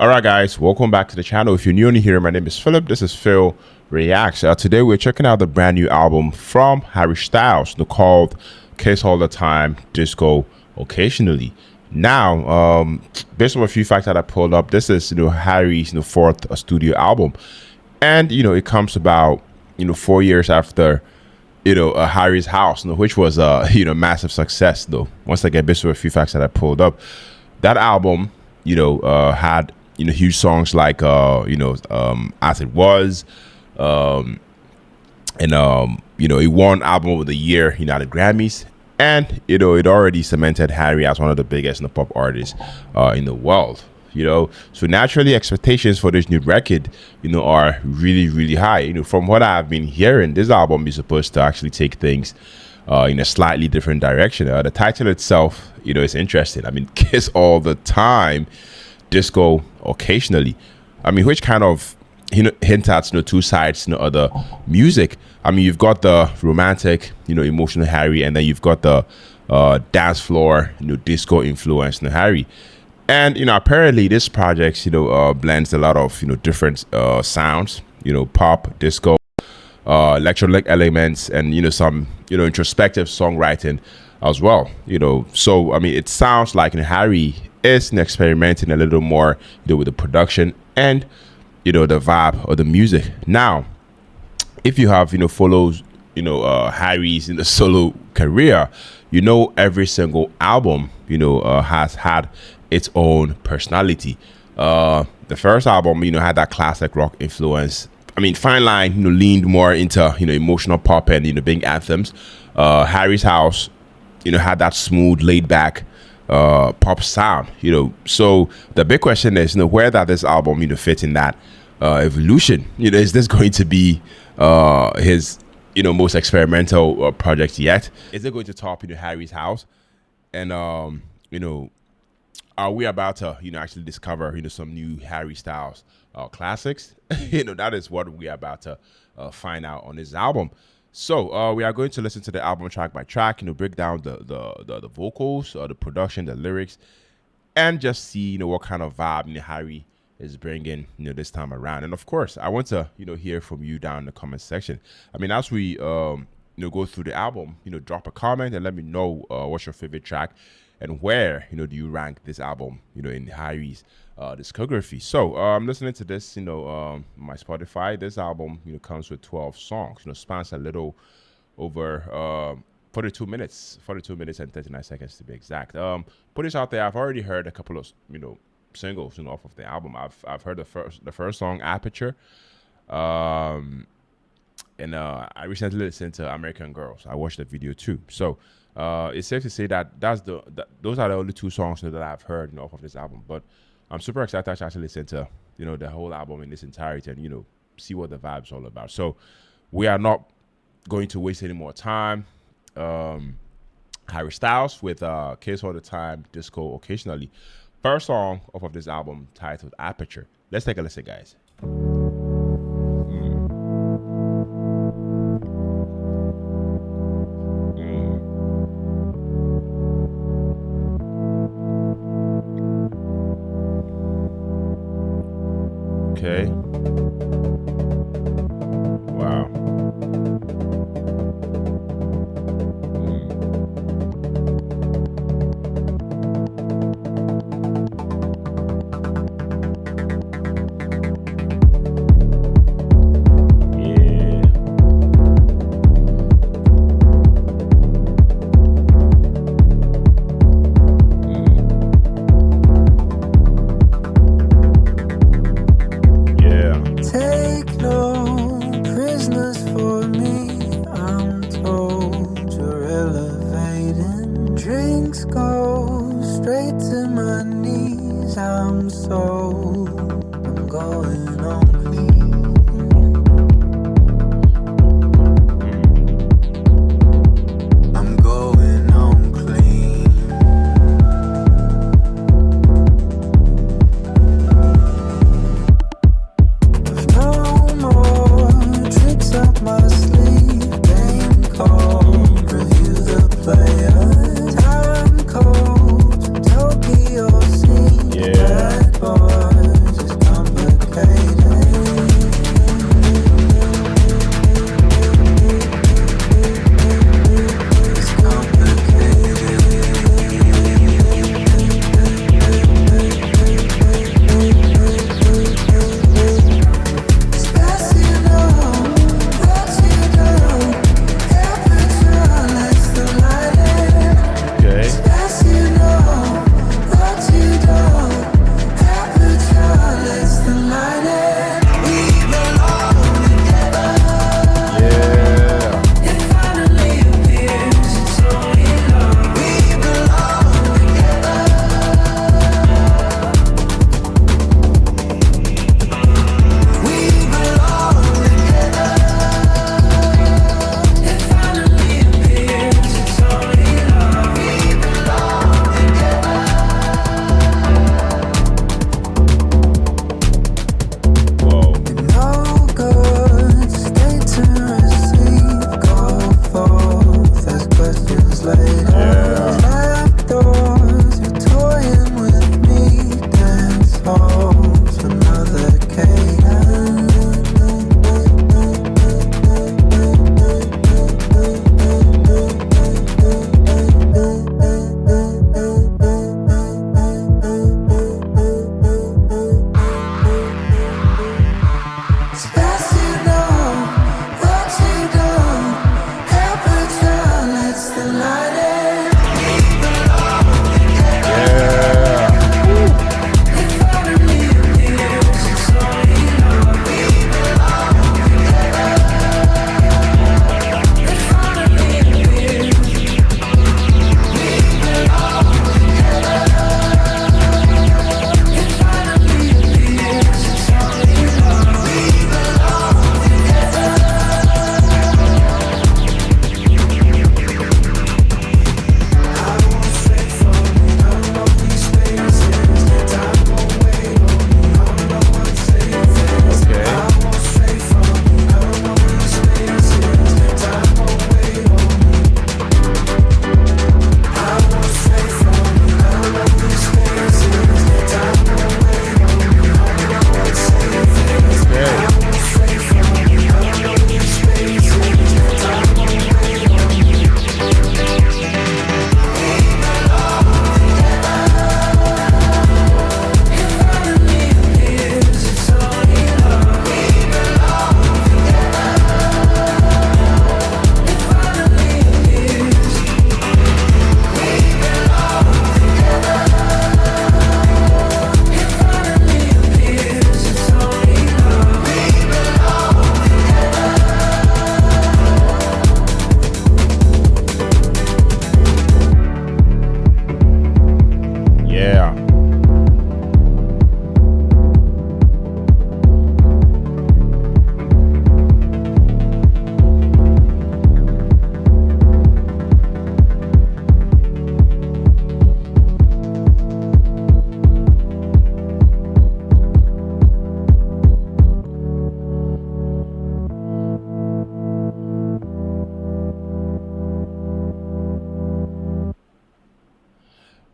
All right, guys, welcome back to the channel. If you're new here, my name is Philip. This is Phil Reacts. Today, we're checking out the brand new album from Harry Styles, called Kiss All the Time, Disco Occasionally. Now, based on a few facts that I pulled up, this is Harry's fourth studio album, and it comes about 4 years after Harry's House, which was a massive success. Though, once again, based on a few facts that I pulled up, that album had huge songs like As It Was, and it won Album of the Year at the Grammys, and it already cemented Harry as one of the biggest pop artists in the world. So naturally expectations for this new record are really high. From what I've been hearing, this album is supposed to actually take things in a slightly different direction. The title itself is interesting. I mean, Kiss All the Time, Disco Occasionally. I mean, which kind of hint at two sides of the music. I mean, you've got the romantic emotional Harry, and then you've got the dance floor disco influence Harry. And apparently this project blends a lot of different sounds, pop, disco, electronic elements, and some introspective songwriting as well. So I mean, it sounds like Harry is experimenting a little more with the production and the vibe of the music. Now, if you have follows Harry's solo career, every single album has had its own personality. The first album had that classic rock influence. I mean, Fine Line leaned more into emotional pop and big anthems. Harry's House had that smooth, laid back pop sound. So the big question is where that this album fit in that evolution. Is this going to be his most experimental project yet? Is it going to top Harry's House? And are we about to actually discover some new Harry Styles classics? That is what we are about to find out on this album. So we are going to listen to the album track by track, break down the vocals, the production, the lyrics, and just see what kind of vibe Harry is bringing this time around. And of course, I want to hear from you down in the comment section. I mean, as we go through the album, drop a comment and let me know what's your favorite track and where do you rank this album in Harry's discography. So I'm listening to this my Spotify. This album comes with 12 songs, spans a little over 42 minutes and 39 seconds to be exact. Put this out there. I've already heard a couple of singles off of the album. I've heard the first song, Aperture, and I recently listened to American Girls. I watched the video too. So it's safe to say that those are the only two songs that I've heard off of this album. But I'm super excited to actually listen to the whole album in its entirety and see what the vibe's all about. So we are not going to waste any more time. Harry Styles with Kiss All the Time, Disco Occasionally. First song off of this album, titled Aperture. Let's take a listen, guys. Okay. Wow.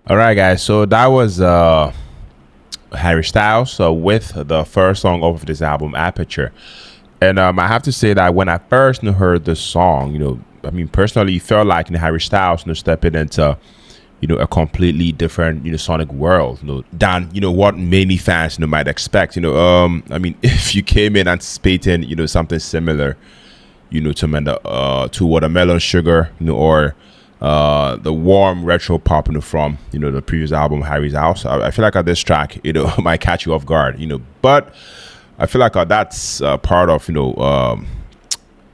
All right, guys. So that was Harry Styles with the first song off of this album, Aperture. And I have to say that when I first heard the song, I mean, personally, it felt like Harry Styles, stepping into, a completely different, sonic world, than, what many fans, might expect. I mean, if you came in anticipating, something similar, to Watermelon Sugar, or the warm retro pop, from the previous album Harry's House. I feel like this track, might catch you off guard, but I feel like that's part of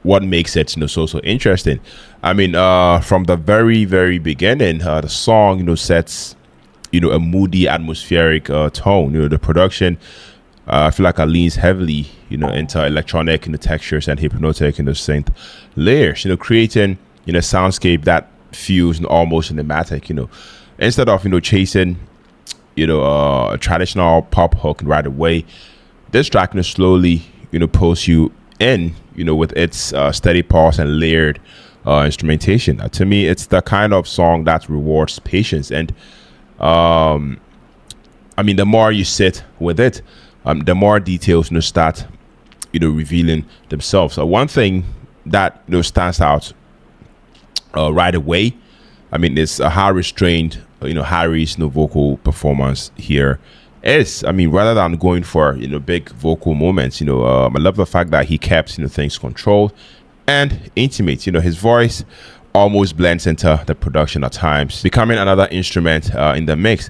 what makes it so interesting. I mean, from the very beginning, the song sets a moody atmospheric tone. The production, I feel like it leans heavily into electronic textures and hypnotic synth layers, creating a soundscape that feels almost cinematic. Instead of chasing a traditional pop hook right away, this track slowly pulls you in with its steady pause and layered instrumentation. To me, it's the kind of song that rewards patience. And I mean, the more you sit with it, the more details start revealing themselves. One thing that stands out right away, I mean, is how restrained Harry's vocal performance here is. I mean, rather than going for big vocal moments, I love the fact that he kept things controlled and intimate. His voice almost blends into the production at times, becoming another instrument in the mix.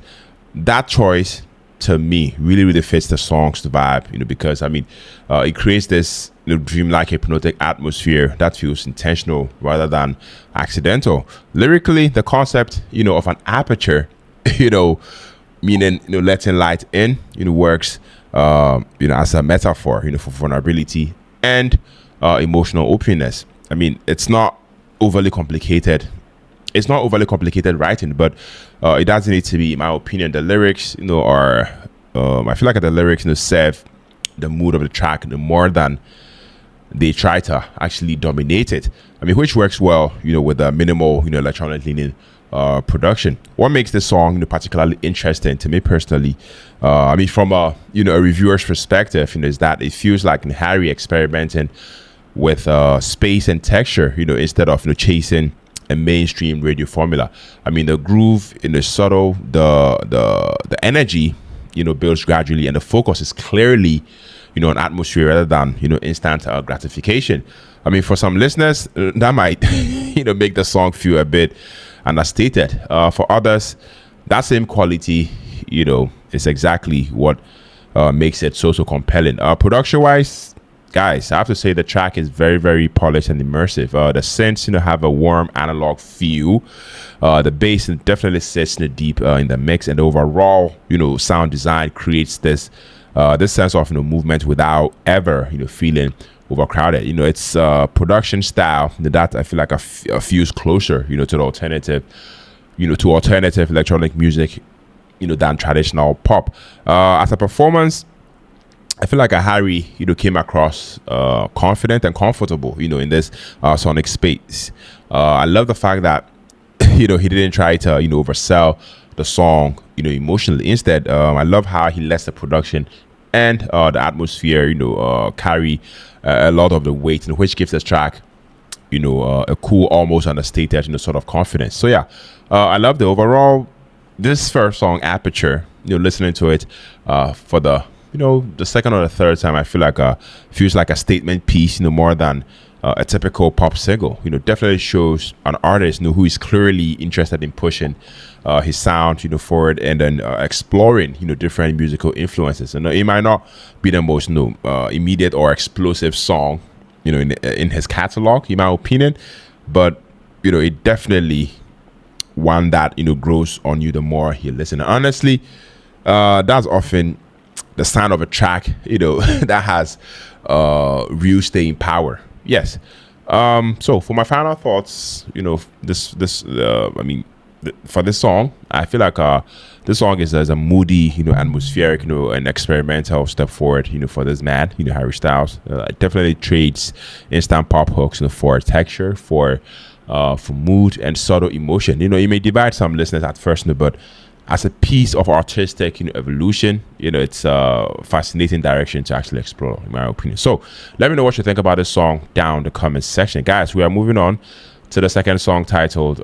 That choice, to me, really fits the song's vibe, because I mean, it creates this dreamlike hypnotic atmosphere that feels intentional rather than accidental. Lyrically, the concept of an aperture, meaning letting light in, works as a metaphor for vulnerability and emotional openness. I mean, it's not overly complicated. It's not overly complicated writing, but it doesn't need to be, in my opinion. The lyrics, are I feel like the lyrics, serve the mood of the track more than they try to actually dominate it. I mean, which works well, with the minimal, electronic leaning production. What makes this song, particularly interesting to me personally, I mean, from a a reviewer's perspective, is that it feels like Harry experimenting with space and texture, instead of chasing a mainstream radio formula. I mean, the groove is subtle, the energy builds gradually, and the focus is clearly an atmosphere rather than instant gratification. I mean, for some listeners, that might make the song feel a bit understated. For others, that same quality is exactly what makes it so compelling. Production wise, guys, I have to say the track is very polished and immersive. The synths have a warm analog feel. The bass definitely sits deep in the mix, and the overall sound design creates this sense of movement without ever feeling overcrowded. It's production style that I feel like feels closer to the alternative to alternative electronic music than traditional pop. As a performance, I feel like Harry, came across confident and comfortable, in this sonic space. I love the fact that, he didn't try to, oversell the song, emotionally. Instead, I love how he lets the production and the atmosphere, carry a lot of the weight, which gives this track, a cool, almost understated, sort of confidence. So yeah, I love the overall. This first song, Aperture, listening to it for the the second or the third time, I feel like feels like a statement piece, more than a typical pop single. Definitely shows an artist, who is clearly interested in pushing his sound, forward, and then exploring, different musical influences. And it might not be the most, immediate or explosive song, in his catalog, in my opinion, but it definitely one that grows on you the more you listen. Honestly, that's often the sound of a track that has real staying power. Yes. So for my final thoughts, for this song, I feel like this song is a moody, atmospheric, and experimental step forward, for this man, Harry Styles. It definitely trades instant pop hooks, for texture, for mood and subtle emotion. You may divide some listeners at first, but as a piece of artistic, evolution, it's a fascinating direction to actually explore, in my opinion. So let me know what you think about this song down in the comment section, guys. We are moving on to the second song titled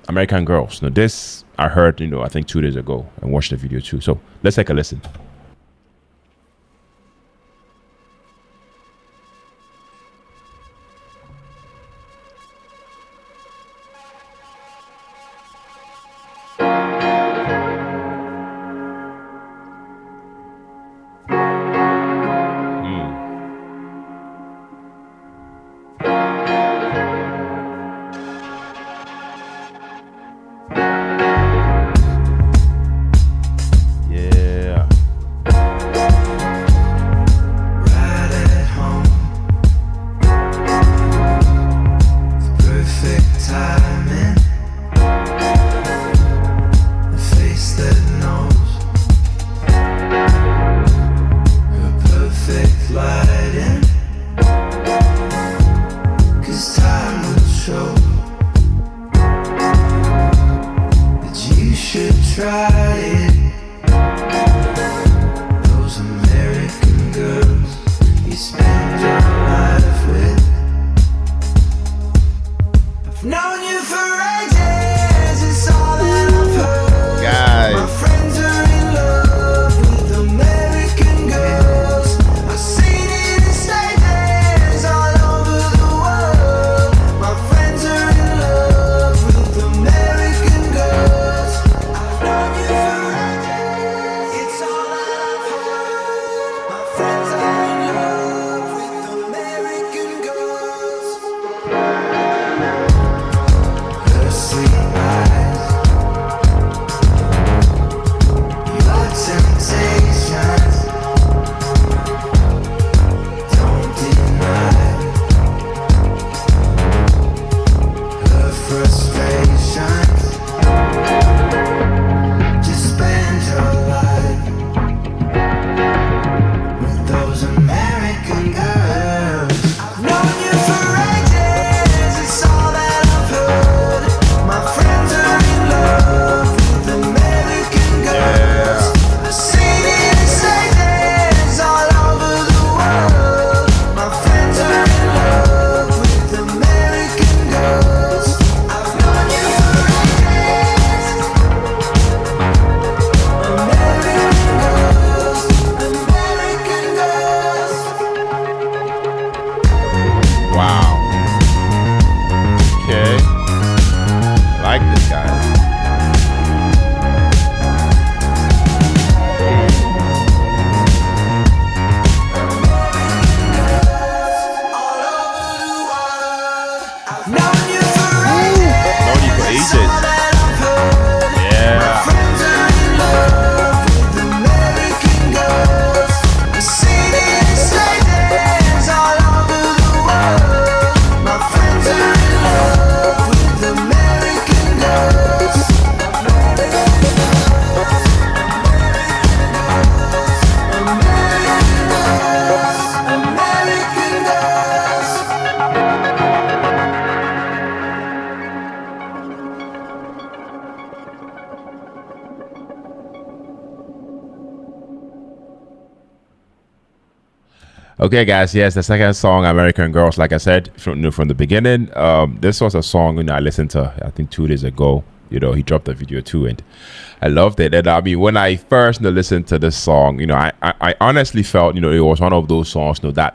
American Girls. Now this I heard, I think 2 days ago, and watched the video too. So let's take a listen. Yeah. Right at home, perfect timing, a face that knows her perfect lighting, 'cause time will show that you should try it. Those American girls you spend your life with. I've known you for ages, it's all that I've heard. Guys. My friends are in love with American girls. I've seen it in stages all over the world. My friends are in love with American girls. I've known you for ages, it's all that I've heard. My friends are in love with American girls. Her sweet eyes, your temptations, don't deny her frustrations. Just spend your life with those American girls. I've known you for ages, it's all that I've heard. My friends are in love with American girls. I've seen it in stages all over the world. My friends are in love with American girls. I've known you for ages. American girls, American girls. Wow. Okay. I like this guy. All over the world. I've known you for ages. Known you for It's ages. all that I've heard. My Yeah. friends are in love with American girls. I've seen it in stages all over the world. My friends are in love with American girls. American girls. Okay, guys. Yes, the second song, "American Girls." Like I said from the beginning, this was a song I listened to. I think 2 days ago. He dropped the video too, and I loved it. And I mean, when I first listened to this song, I honestly felt it was one of those songs that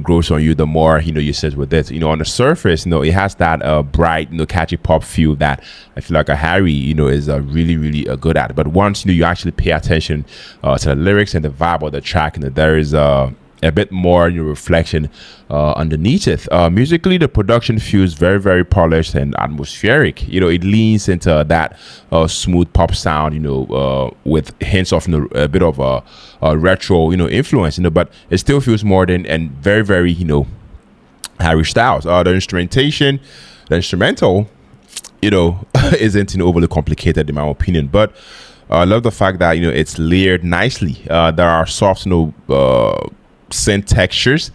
grows on you the more you sit with it. On the surface, it has that bright, catchy pop feel that I feel like a Harry is really really good at. But once you actually pay attention to the lyrics and the vibe of the track, there is a bit more reflection underneath it. Musically, the production feels very, very polished and atmospheric. It leans into that smooth pop sound, with hints of a bit of a retro, influence. But it still feels modern and very, very, Harry Styles. The instrumentation, the instrumental, isn't overly complicated in my opinion, but I love the fact that it's layered nicely. There are soft, synth textures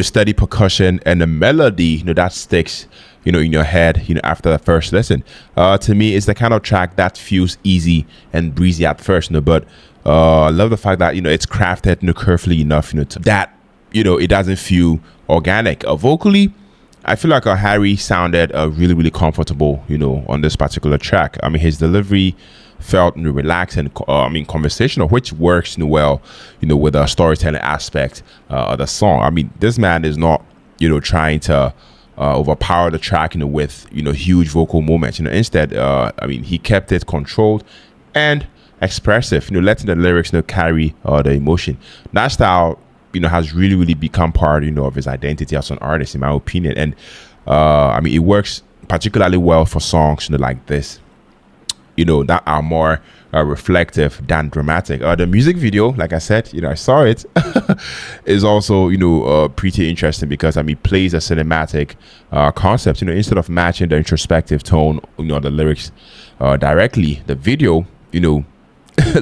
steady percussion and the melody, that sticks, in your head, after the first listen. To me, it's the kind of track that feels easy and breezy at first, but I love the fact that, it's crafted, carefully enough, that, it doesn't feel organic. Vocally, I feel like Harry sounded really, really comfortable, on this particular track. I mean, his delivery felt relaxed and conversational, which works well, with the storytelling aspect of the song. I mean, this man is not, trying to overpower the track, with huge vocal moments. Instead, he kept it controlled and expressive. Letting the lyrics carry the emotion. That style, has really, really become part, of his identity as an artist, in my opinion. And it works particularly well for songs, like this, that are more reflective than dramatic. The music video, like I said, I saw it, is also, pretty interesting because, plays a cinematic concept. Instead of matching the introspective tone, the lyrics directly, the video,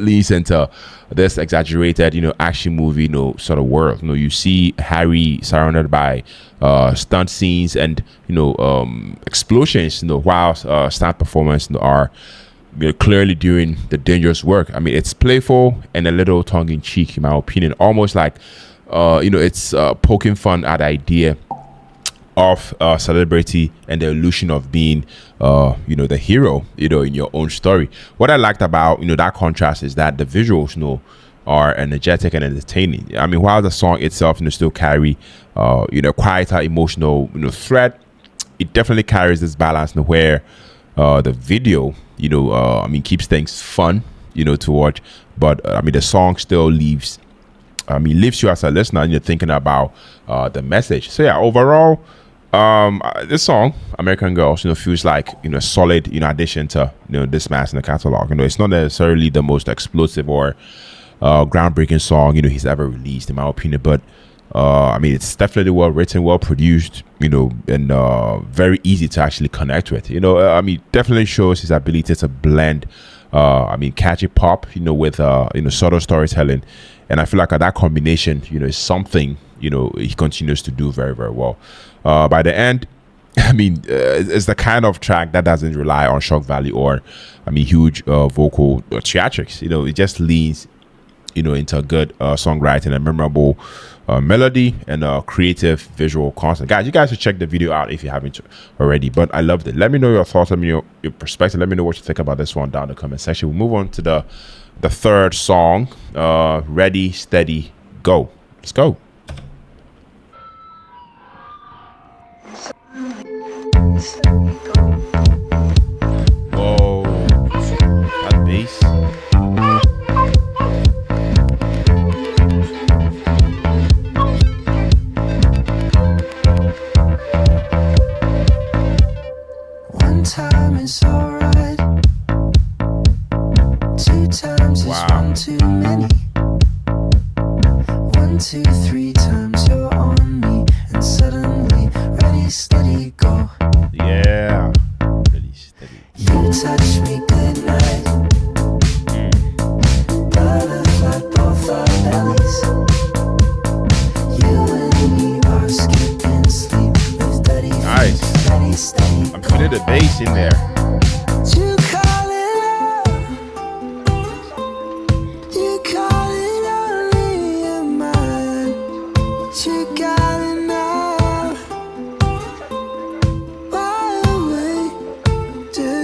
leads into this exaggerated, action movie, sort of world. You see Harry surrounded by stunt scenes and, explosions, while stunt performance are clearly doing the dangerous work. It's playful and a little tongue-in-cheek, in my opinion, almost like it's poking fun at the idea of celebrity and the illusion of being the hero, in your own story. What I liked about that contrast is that the visuals are energetic and entertaining. While the song itself still carry quieter emotional thread, it definitely carries this balance where the video keeps things fun to watch, but the song still leaves you as a listener, and you're thinking about the message. So yeah, overall, this song, American Girls, feels like a solid addition to this man's in the catalog. It's not necessarily the most explosive or groundbreaking song he's ever released, in my opinion, but it's definitely well written, well produced, and very easy to actually connect with. Definitely shows his ability to blend catchy pop with subtle storytelling, and I feel like that combination is something he continues to do very, very well. By the end, it's the kind of track that doesn't rely on shock value or huge vocal theatrics. It just leans into good songwriting and memorable melody and creative visual content. Guys, you guys should check the video out if you haven't already, but I loved it. Let me know your thoughts, let me know your perspective, let me know what you think about this one down in the comment section. We'll move on to the third song, Ready, Steady, Go. Let's go. Whoa, that bass. One time is alright. Two times is one too many. 1, 2, 3 times you're on me, and suddenly ready, steady, go. Yeah, ready, steady. You touch me good night. Butterfly both our bellies. You and me are skipping sleep with steady feet. Nice. Ready, steady, I'm putting the bass in there. you call it love. You call it only your mind. You got enough. Why away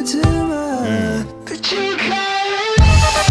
to mine? But you call it love.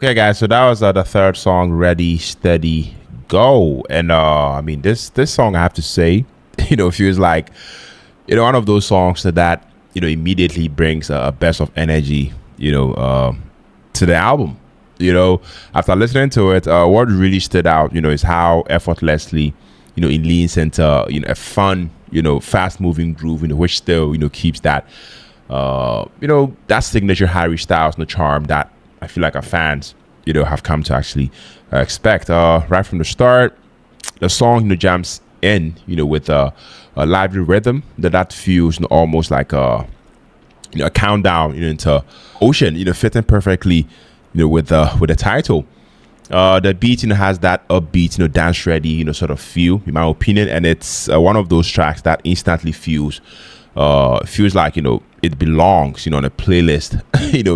Okay, guys. So that was the third song, "Ready, Steady, Go," and I mean this song, I have to say, feels like one of those songs that immediately brings a burst of energy, to the album. After listening to it, what really stood out, is how effortlessly, it leans into a fun, fast moving groove, which still keeps that that signature Harry Styles, charm that I feel like our fans, have come to actually expect. Right from the start, the song, jumps in, with a lively rhythm that feels almost like a countdown, into Ocean, fitting perfectly, with the title. The beat, has that upbeat, dance ready, sort of feel, in my opinion, and it's one of those tracks that instantly feels like it belongs on a playlist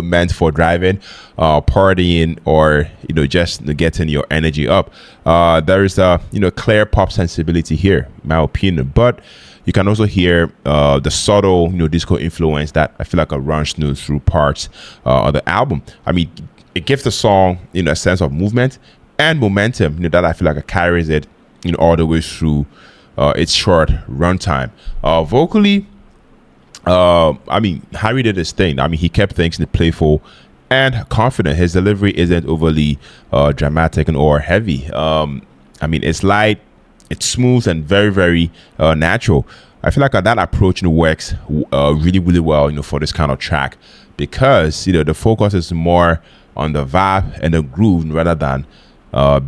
meant for driving, partying, or just getting your energy up. There is a clear pop sensibility here, in my opinion, but you can also hear the subtle disco influence that I feel like runs through parts of the album. I mean, it gives the song a sense of movement and momentum that I feel like carries it all the way through its short runtime. Vocally, I mean, Harry did his thing. I mean, he kept things playful and confident. His delivery isn't overly dramatic or heavy. I mean, it's light, it's smooth, and very, very natural. I feel like that approach works really, really well, for this kind of track, because the focus is more on the vibe and the groove rather than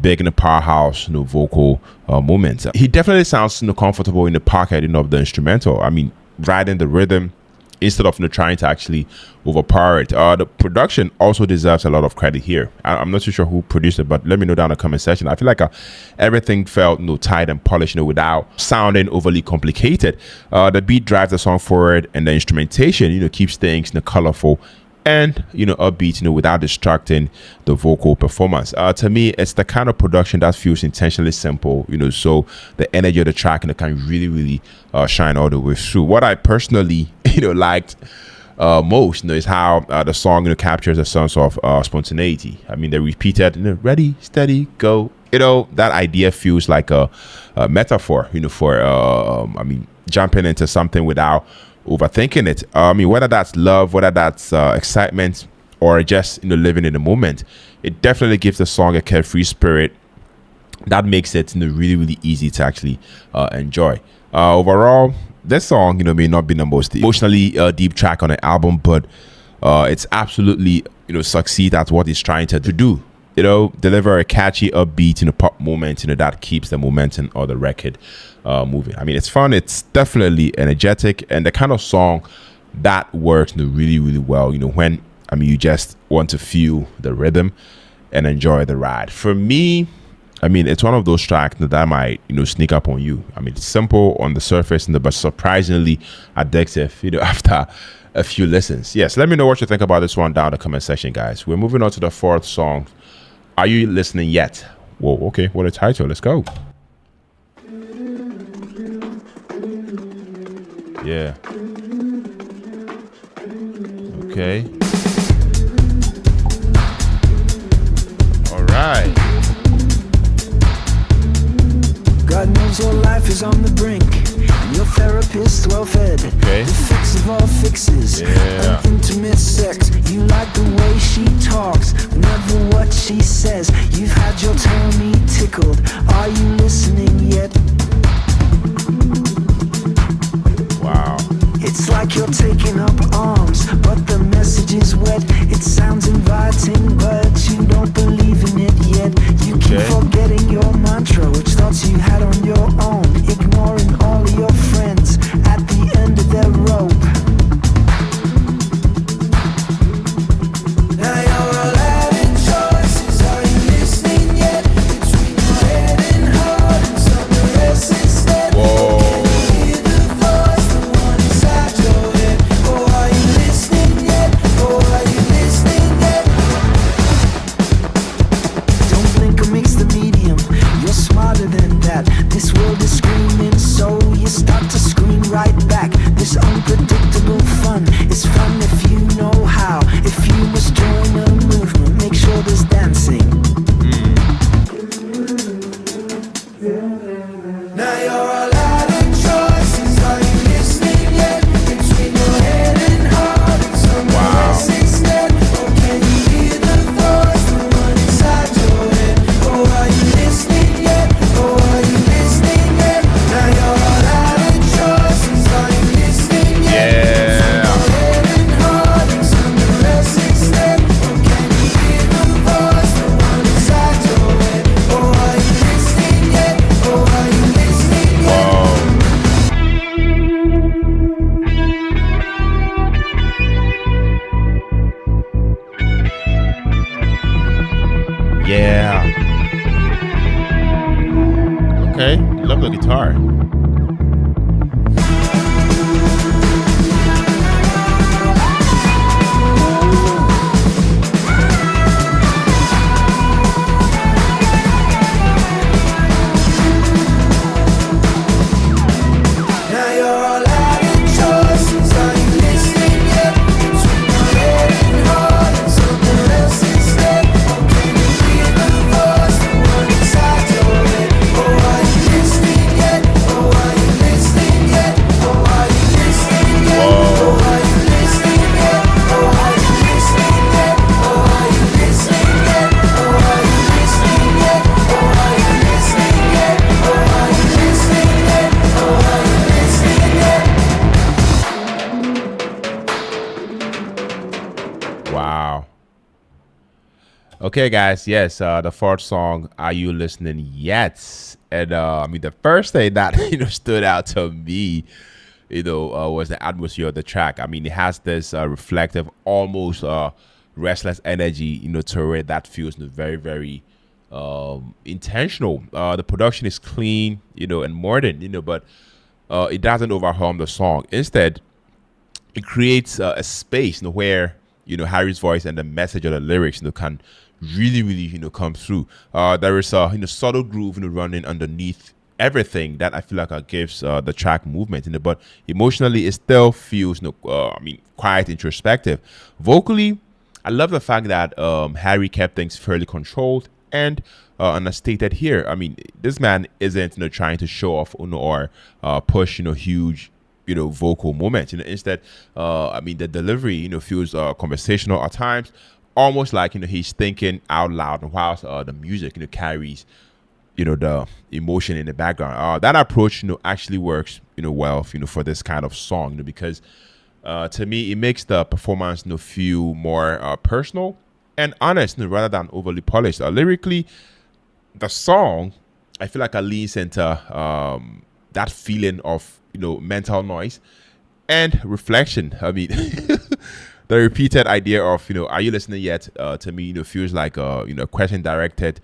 big in the powerhouse, vocal moments. He definitely sounds comfortable in the pocket of the instrumental. I mean, riding the rhythm instead of trying to actually overpower it. The production also deserves a lot of credit here. I'm not too sure who produced it, but let me know down in the comment section. I feel like everything felt tight and polished, without sounding overly complicated. The beat drives the song forward, and the instrumentation keeps things colorful and upbeat, without distracting the vocal performance. To me, it's the kind of production that feels intentionally simple, so the energy of the track can really, really shine all the way through. What I personally liked most is how the song captures a sense of spontaneity. I mean, the repeated "ready, steady, go," that idea feels like a metaphor for I mean, jumping into something without overthinking it. I mean, whether that's love, whether that's excitement, or just living in the moment, it definitely gives the song a carefree spirit that makes it really, really easy to actually enjoy. Overall, this song may not be the most emotionally deep track on the album, but it's absolutely succeed at what it's trying to do. Deliver a catchy, upbeat, pop moment, that keeps the momentum of the record moving. I mean, it's fun. It's definitely energetic, and the kind of song that works really, really well. When you just want to feel the rhythm and enjoy the ride. For me, I mean, it's one of those tracks that might sneak up on you. I mean, it's simple on the surface, but surprisingly addictive. After a few listens. Yes, let me know what you think about this one down in the comment section, guys. We're moving on to the fourth song. Are you listening yet? Whoa, okay, what a title. Let's go. Yeah. Okay. All right. God knows your life is on the brink, and your therapist well fed. Okay. The fix of all fixes. Yeah. Intimate sex. You like the way she talks, never what she says. You've had your tummy tickled. Are you listening yet? Wow. It's like you're taking up arms, but the message is wet. It sounds inviting, but you don't believe in it yet. You keep forgetting your mantra, which thoughts you had on your own, ignoring all of your friends at the end of their rope. Now you're all having choices. Are you listening yet? Between your head and heart and some rest instead. Whoa. This world is screaming, so you start to scream right back. This unpredictable fun is fun if you know how. If you must join a movement, make sure there's dance Okay, love the guitar. Now you're all out of choices. Are you listening yet? Between my head and heart and something else instead. Or can you hear the voice, the one inside your head? Oh, are you listening yet? Oh, are you listening yet? Oh, are you listening yet? Oh, are you listening yet? Oh, are you listening yet? Oh, are you listening yet? Oh, are you listening yet? Oh, are you listening yet? Oh, are you listening yet? Oh, are you listening yet? Wow. Okay, guys. Yes, the fourth song. Are you listening yet? And I mean, the first thing that stood out to me, was the atmosphere of the track. I mean, it has this reflective, almost restless energy, to it that feels very, very intentional. The production is clean, and modern, but it doesn't overwhelm the song. Instead, it creates a space where Harry's voice and the message of the lyrics can really really come through. There is a subtle groove running underneath everything that I feel like gives the track movement but emotionally it still feels I mean quite introspective. Vocally, I love the fact that Harry kept things fairly controlled and understated here. I mean, this man isn't trying to show off or push huge vocal moments. Instead, I mean, the delivery feels conversational at times, almost like he's thinking out loud, and whilst the music carries the emotion in the background. That approach actually works well for this kind of song because to me it makes the performance feel more personal and honest rather than overly polished. Lyrically, the song I feel like it leans into that feeling of mental noise and reflection. I mean, the repeated idea of are you listening yet? To me, feels like a question directed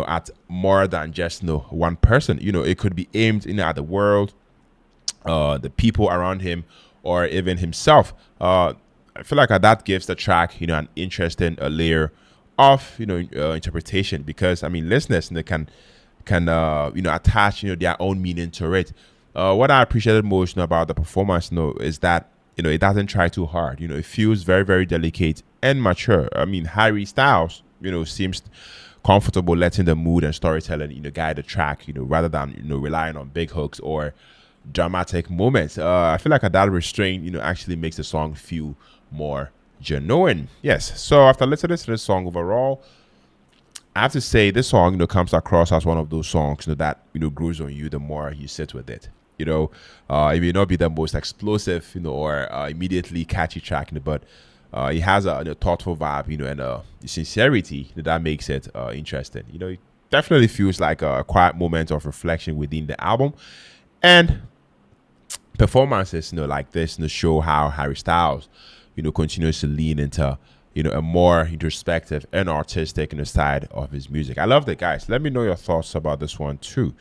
at more than just one person. It could be aimed at the world, the people around him, or even himself. I feel like that gives the track an interesting layer of interpretation because I mean listeners can attach their own meaning to it. What I appreciated most about the performance is that it doesn't try too hard. It feels very very delicate and mature. I mean, Harry Styles seems comfortable letting the mood and storytelling guide the track rather than relying on big hooks or dramatic moments. I feel like that restraint actually makes the song feel more genuine. Yes. So after listening to this song overall, I have to say this song comes across as one of those songs that grows on you the more you sit with it. It may not be the most explosive or immediately catchy track, but it has a thoughtful vibe and a sincerity that makes it interesting. It definitely feels like a quiet moment of reflection within the album. And performances like this show how Harry Styles continues to lean into a more introspective and artistic side of his music. I love that, guys. Let me know your thoughts about this one too.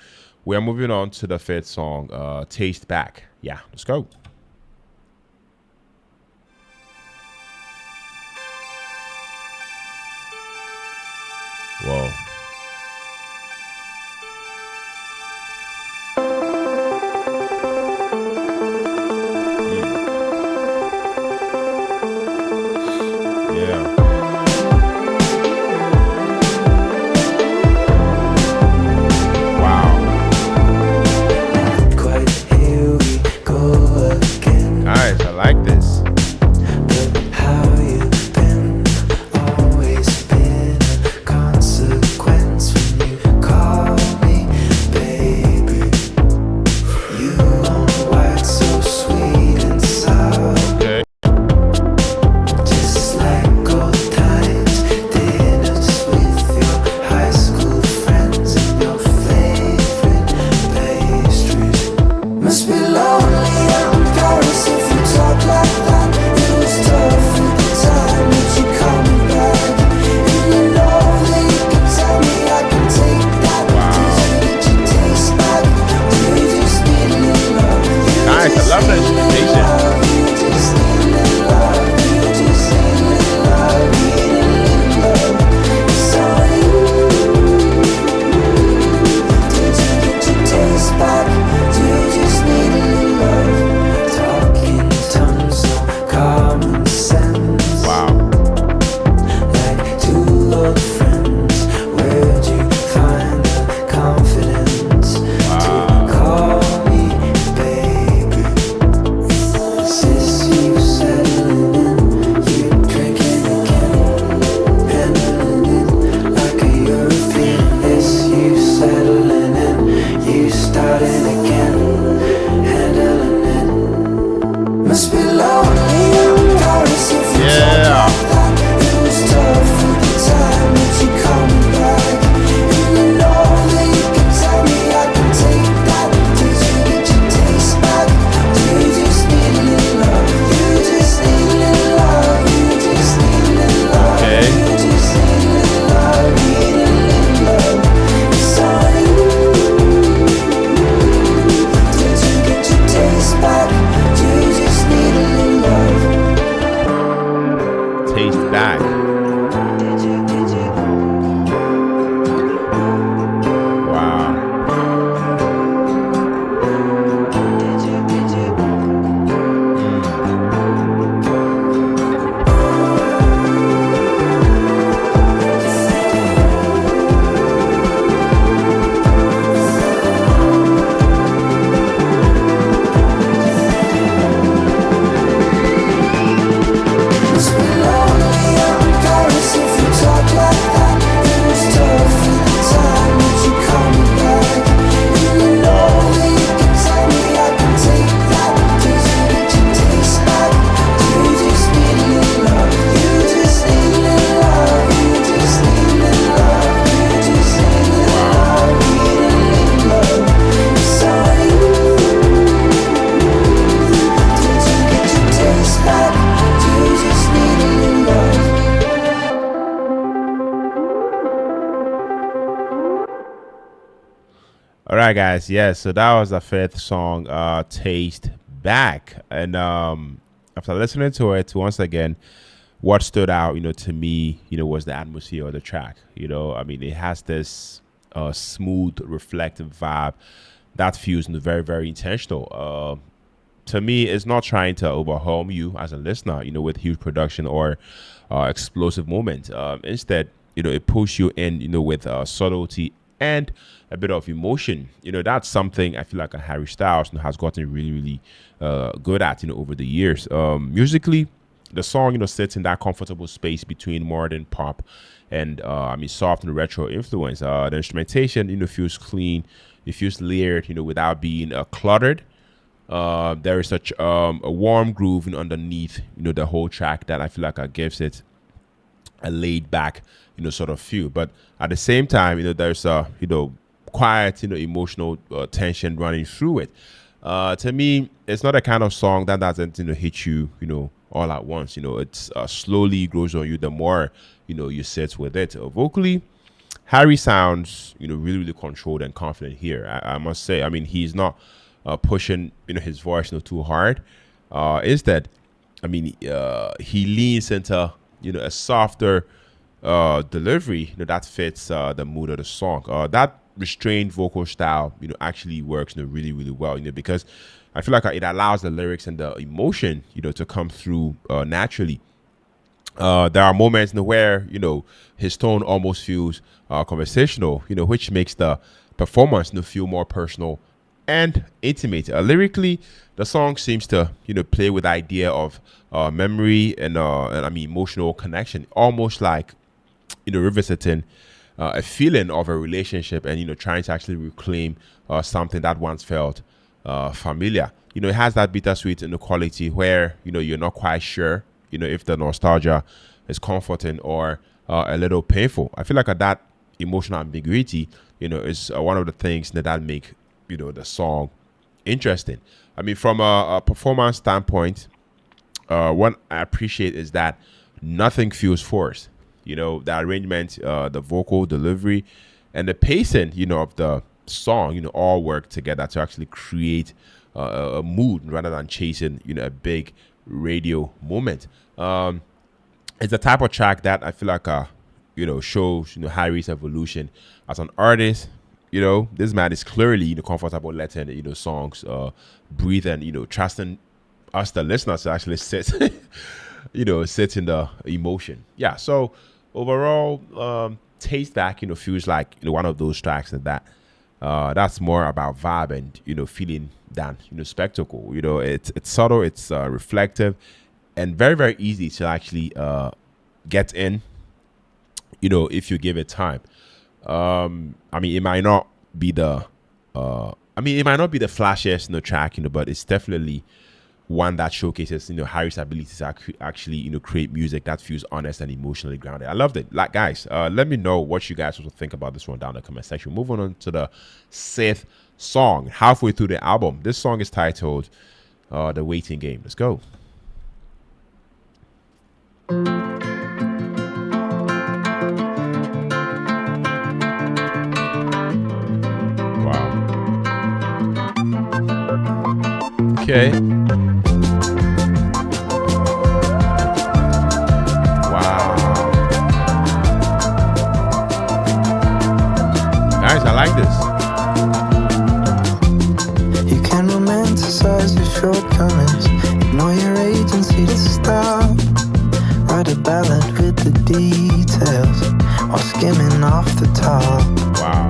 We are moving on to the fifth song, Taste Back. Yeah, let's go. Whoa. Yeah. Wow. Quite here we go again. Guys, I like this. But how you've been, always been a consequence. All right, guys. Yeah, so that was the fifth song, "Taste Back," and after listening to it once again, what stood out, to me, was the atmosphere of the track. I mean, it has this smooth, reflective vibe that feels very, very intentional. To me, it's not trying to overwhelm you as a listener, with huge production or explosive moments. Instead, it pulls you in, with subtlety and a bit of emotion. That's something I feel like a Harry Styles has gotten really, really good at, over the years. Musically, the song, sits in that comfortable space between modern pop and, I mean, soft and retro influence. The instrumentation, feels clean. It feels layered, without being cluttered. There is such a warm groove underneath, the whole track that I feel like gives it a laid back, sort of feel. But at the same time, there's a, quiet, emotional tension running through it. To me, it's not a kind of song that doesn't, hit you, all at once. It's slowly grows on you the more, you sit with it. Vocally, Harry sounds, really, really controlled and confident here. I must say. I mean, he's not pushing, his voice, too hard. Instead, I mean, he leans into, a softer delivery, that fits the mood of the song. That restrained vocal style, actually works, really, really well, because I feel like it allows the lyrics and the emotion, to come through naturally. There are moments where his tone almost feels conversational, which makes the performance feel more personal and intimate. Lyrically, the song seems to play with the idea of memory and I mean emotional connection, almost like revisiting a feeling of a relationship and trying to actually reclaim something that once felt familiar. It has that bittersweet quality where you're not quite sure if the nostalgia is comforting or a little painful. I feel like that emotional ambiguity is one of the things that make the song interesting. I mean, from a performance standpoint, what I appreciate is that nothing feels forced. The arrangement, the vocal delivery, and the pacing, of the song, all work together to actually create a mood rather than chasing, a big radio moment. It's the type of track that I feel like, shows, Harry's evolution as an artist. This man is clearly, comfortable letting, songs breathe and, trusting us, the listeners, to actually sit, sit in the emotion. Yeah. So overall, Taste Back, feels like, one of those tracks that's more about vibe and, feeling than, spectacle. It's subtle, it's reflective, and very, very easy to actually get in, if you give it time. I mean, it might not be the flashiest, track, but it's definitely one that showcases, Harry's ability to actually, create music that feels honest and emotionally grounded. I loved it. Like, guys, let me know what you guys also think about this one down in the comment section. Moving on to the sixth song, halfway through the album. This song is titled "The Waiting Game." Let's go. Wow. Okay. Wow. Guys, I like this. You can romanticize your shortcomings, ignore your agency to stop. Write a ballad with the details while skimming off the top. Wow.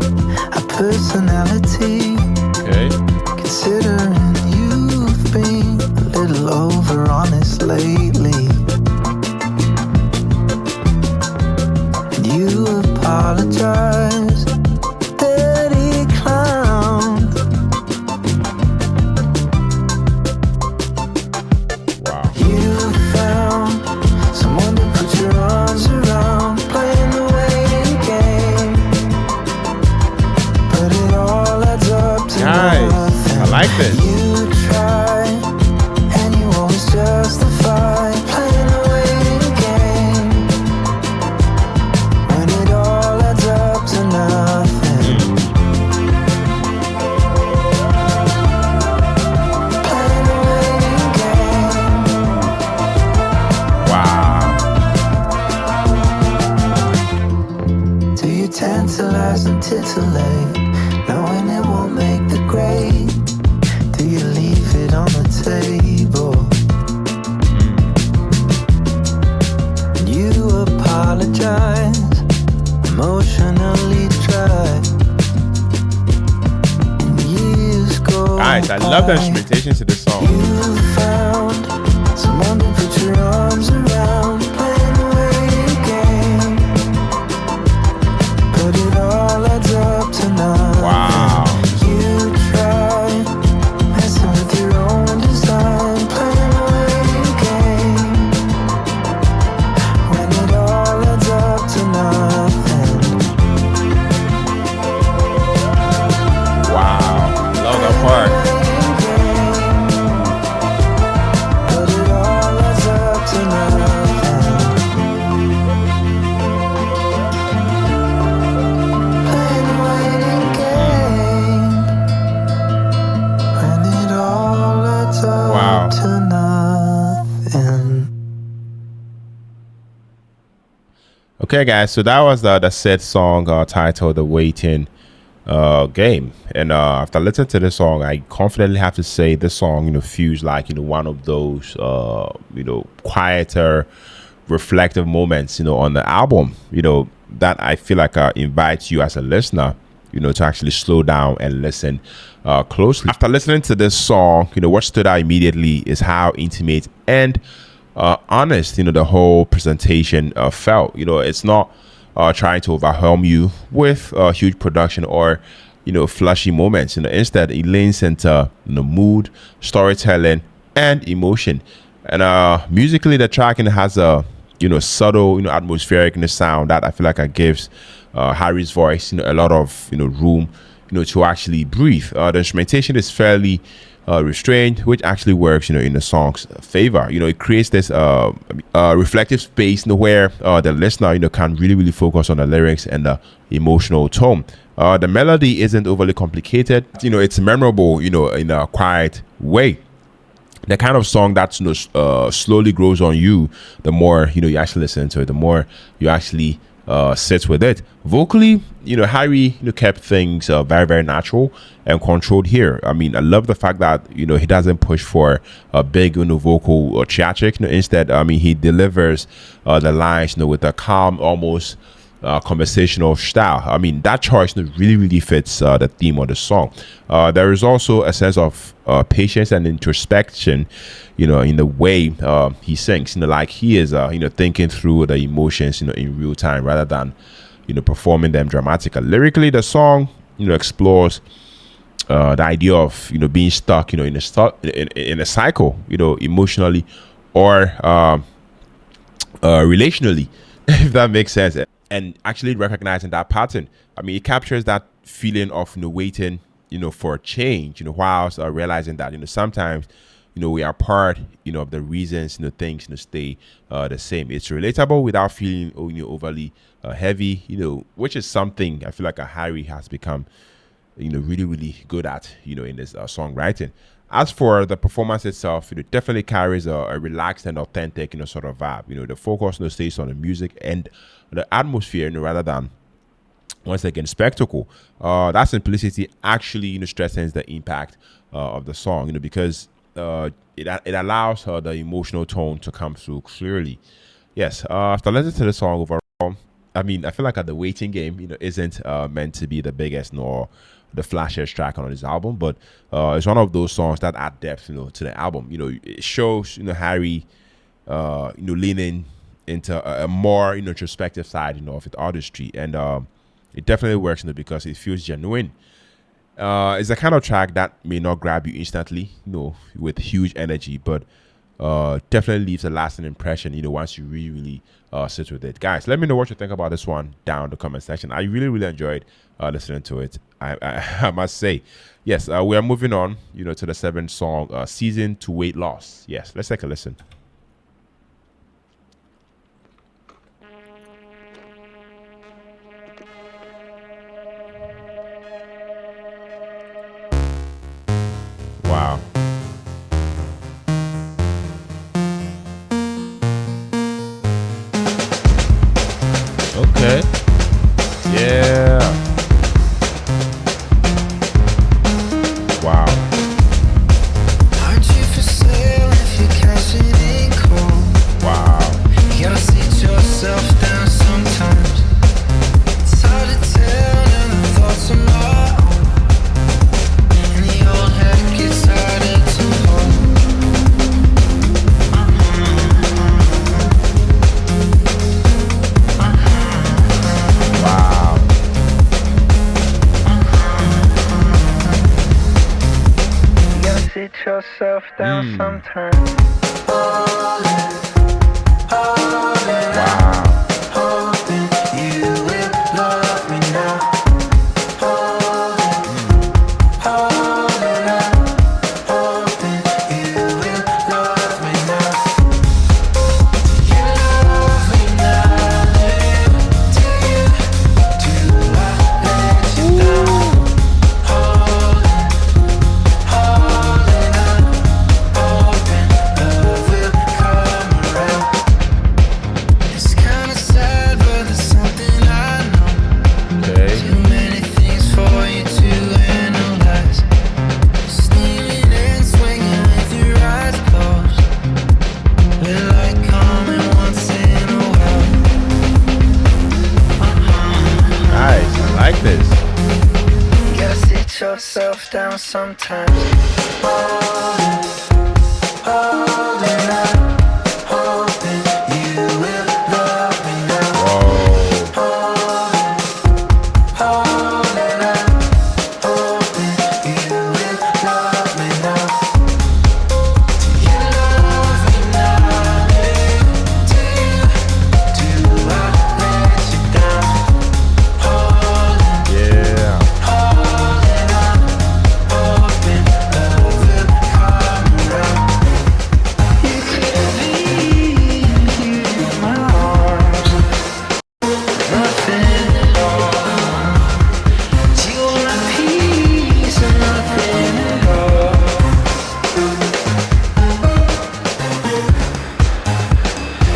A personality, Okay. considering you've been a little over honest lately. And you apologize, dirty clown. Wow. You found someone to put your arms around, playing the waiting game. But it all adds up to Nice. nothing. I like this. You try, and you always justify playing the waiting game. When it all adds up to nothing. Nice. I love the instrumentation to this song. You found someone to put your arms around, playing the waiting game. But it all adds up to nothing. Wow. You tried messing with your own design, playing the waiting game. When it all adds up to nothing. Wow. Love that part. But it all adds up to nothing. Playing the waiting game. When it all adds Wow. up to nothing. Okay, guys. So that was the said song titled "The Waiting Game," and after listening to this song, I confidently have to say this song, feels like one of those quieter, reflective moments, on the album, that I feel like invites you as a listener, to actually slow down and listen closely. After listening to this song, what stood out immediately is how intimate and honest, the whole presentation felt. It's not trying to overwhelm you with huge production or flashy moments. Instead, it leans into mood, storytelling, and emotion. And musically, the track has a subtle atmospheric sound that I feel like it gives Harry's voice a lot of room to actually breathe. The instrumentation is fairly restrained, which actually works in the song's favor. It creates this reflective space where the listener can really focus on the lyrics and the emotional tone. The melody isn't overly complicated. It's memorable in a quiet way. The kind of song that slowly grows on you the more you actually listen to it, the more you actually sit with it. Vocally, Harry kept things very natural and controlled here. I mean, I love the fact that he doesn't push for a big vocal or theatric. Instead, I mean, he delivers the lines with a calm, almost conversational style. I mean, that choice really fits the theme of the song. There is also a sense of patience and introspection in the way he sings, like he is thinking through the emotions in real time rather than performing them dramatically. Lyrically, the song explores the idea of being stuck in a cycle, emotionally or relationally, if that makes sense, and actually recognizing that pattern. I mean, it captures that feeling of waiting for a change, whilst realizing that sometimes we are part of the reasons things stay the same. It's relatable without feeling overly heavy, which is something I feel like a Harry has become really good at in this songwriting. As for the performance itself, it definitely carries a relaxed and authentic sort of vibe. The focus stays on the music and the atmosphere rather than, once again, spectacle. That simplicity actually strengthens the impact of the song, because it allows the emotional tone to come through clearly. Yes, after listening to the song overall, I mean, I feel like the waiting game isn't meant to be the biggest nor the flashiest track on this album, but it's one of those songs that add depth to the album. It shows Harry leaning into a more introspective side of his artistry, and it definitely works because it feels genuine. It's the kind of track that may not grab you instantly, with huge energy, but definitely leaves a lasting impression, once you really sit with it. Guys, let me know what you think about this one down in the comment section. I really enjoyed listening to it. I must say. Yes, we are moving on, to the 7th song, Season to Weight Loss. Yes, let's take a listen. Wow. Okay. Yeah. Wow. Aren't you for sale if you cash it in? sit yourself down sometimes. Wow. Hoping you will love me now. Holding up, hoping you will love me now. You love me now, do you? Do I let you down? Holding up, hoping love will come around. It's kinda sad, but there's something I know. Okay. Too many things for you to analyze. Steaming and swinging with your eyes closed. We're like coming once in a while. Nice. I like this. Gotta sit yourself down sometimes. Holding up, hoping you will love me now. Whoa. Holding up, hoping you will love me now. Do you love me now? Do you? Do I let you down? Yeah. Holding up, hoping love will come around. You could be here in my arms, nothing at all. Do you want peace or nothing at all?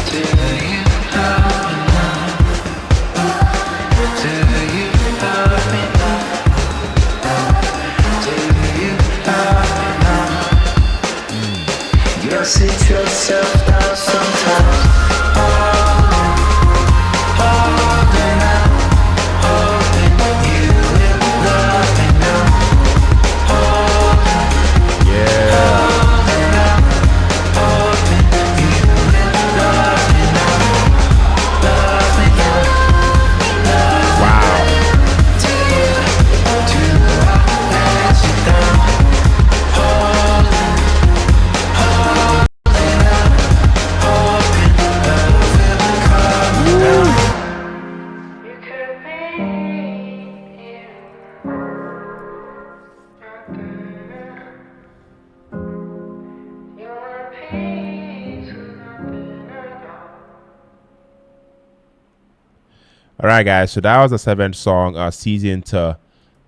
Do you love me now? Do you love me now? Do you love me now? You gotta sit yourself down sometimes. Holding out, hoping you will love me now. Yeah. Holding out, hoping you will love me now. Love me now. Wow. Do you? Do I let you down? Holding out, hoping love will come around. You could be here. You want peace or nothing at all? All right, guys. So that was the seventh song, Season to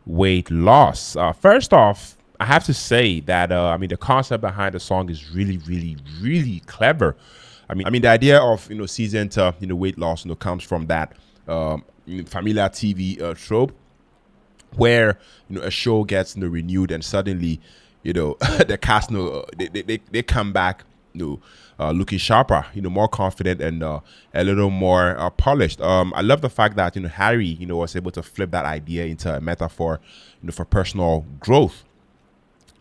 Weight Loss. First off, I have to say that the concept behind the song is really, really, really clever. I mean, the idea of season to weight loss comes from that familiar TV trope where a show gets renewed and suddenly the cast they come back looking sharper, more confident and a little more polished. I love the fact that Harry was able to flip that idea into a metaphor for personal growth.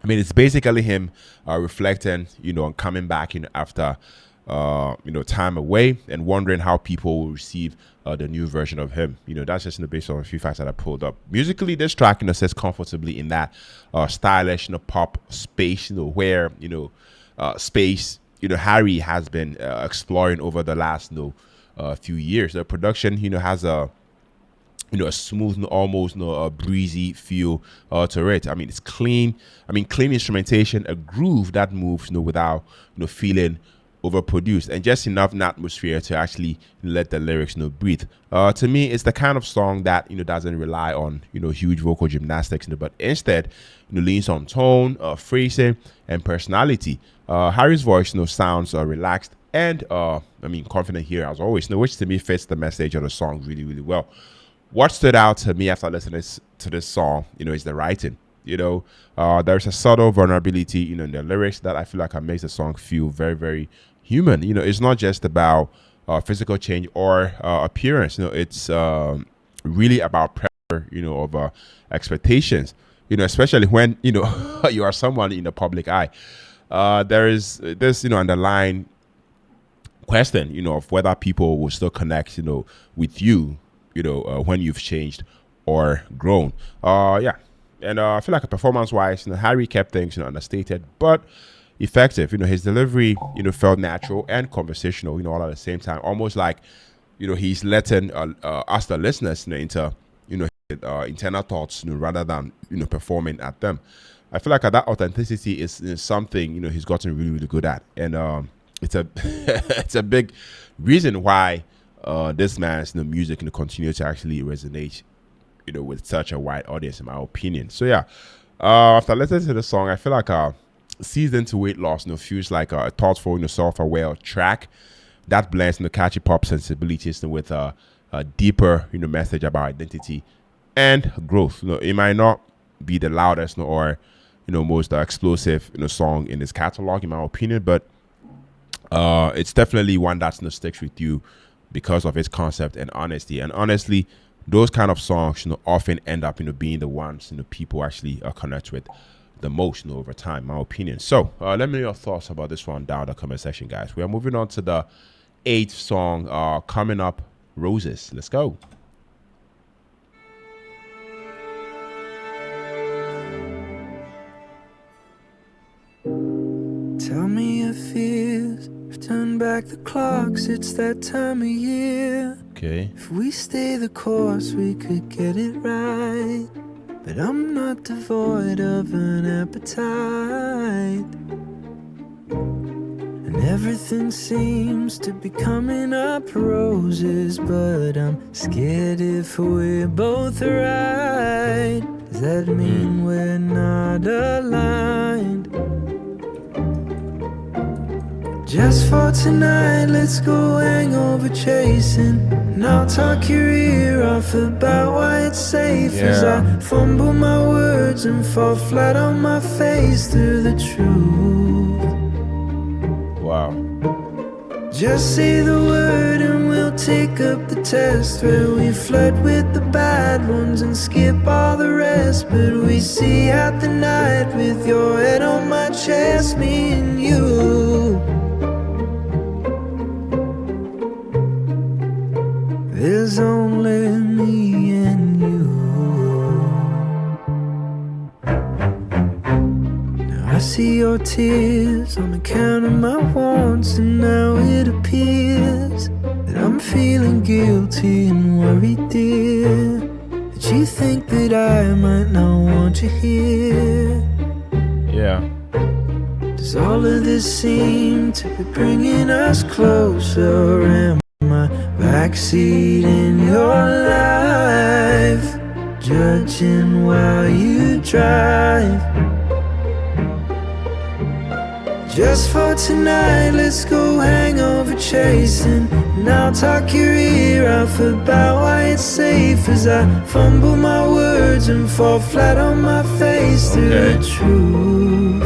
I mean, it's basically him reflecting, on coming back, after, time away and wondering how people will receive the new version of him. That's just based on a few facts that I pulled up. Musically, this track, sits comfortably in that stylish, pop space, where, space, Harry has been exploring over the last, few years. The production, has a smooth, almost a breezy feel to it. I mean, it's clean. I mean, clean instrumentation, a groove that moves, without feeling overproduced, and just enough in atmosphere to actually let the lyrics breathe. To me, it's the kind of song that doesn't rely on huge vocal gymnastics, but instead leans on tone, phrasing, and personality. Harry's voice sounds relaxed and confident here as always, which to me fits the message of the song really, really well. What stood out to me after listening to this song, is the writing. There's a subtle vulnerability, in the lyrics that I feel like makes the song feel very, very human. It's not just about physical change or appearance. It's really about pressure, of expectations. Especially when you are someone in the public eye. There is this, underlying question, of whether people will still connect, with you, when you've changed or grown. Yeah. And I feel like a performance wise, Harry kept things understated but effective. His delivery felt natural and conversational. All at the same time, almost like he's letting us the listeners into internal thoughts rather than performing at them. I feel like that authenticity is something he's gotten really really good at, and it's a it's a big reason why this man's music continue to actually resonate with such a wide audience, in my opinion. So yeah, after listening to the song, I feel like Season to Weight Loss feels like a thoughtful, self-aware track that blends catchy pop sensibilities with a deeper message about identity and growth. It might not be the loudest or most explosive song in this catalog, in my opinion, but it's definitely one that sticks with you because of its concept and honesty. And honestly, those kind of songs often end up being the ones people actually connect with the most over time, in my opinion. So let me know your thoughts about this one down in the comment section, guys. We are moving on to the eighth song coming up, Roses. Let's go. Tell me your fears. I've turned back the clocks, it's that time of year. Okay. If we stay the course, we could get it right. But I'm not devoid of an appetite. And everything seems to be coming up roses. But I'm scared if we're both right. Does that mean we're not aligned? Just for tonight, let's go hangover chasing. And I'll talk your ear off about why it's safe. As I fumble my words and fall flat on my face through the truth. Wow. Just say the word and we'll take up the test, where we flirt with the bad ones and skip all the rest. But we see out the night with your head on my chest, me and you. There's only me and you. Now I see your tears on account of my wants, and now it appears that I'm feeling guilty and worried, dear, that you think that I might not want you here. Yeah. Does all of this seem to be bringing us closer? Am I backseat in your life, judging while you drive? Just for tonight, let's go hangover chasing. And I'll talk your ear off about why it's safe, as I fumble my words and fall flat on my face through the truth.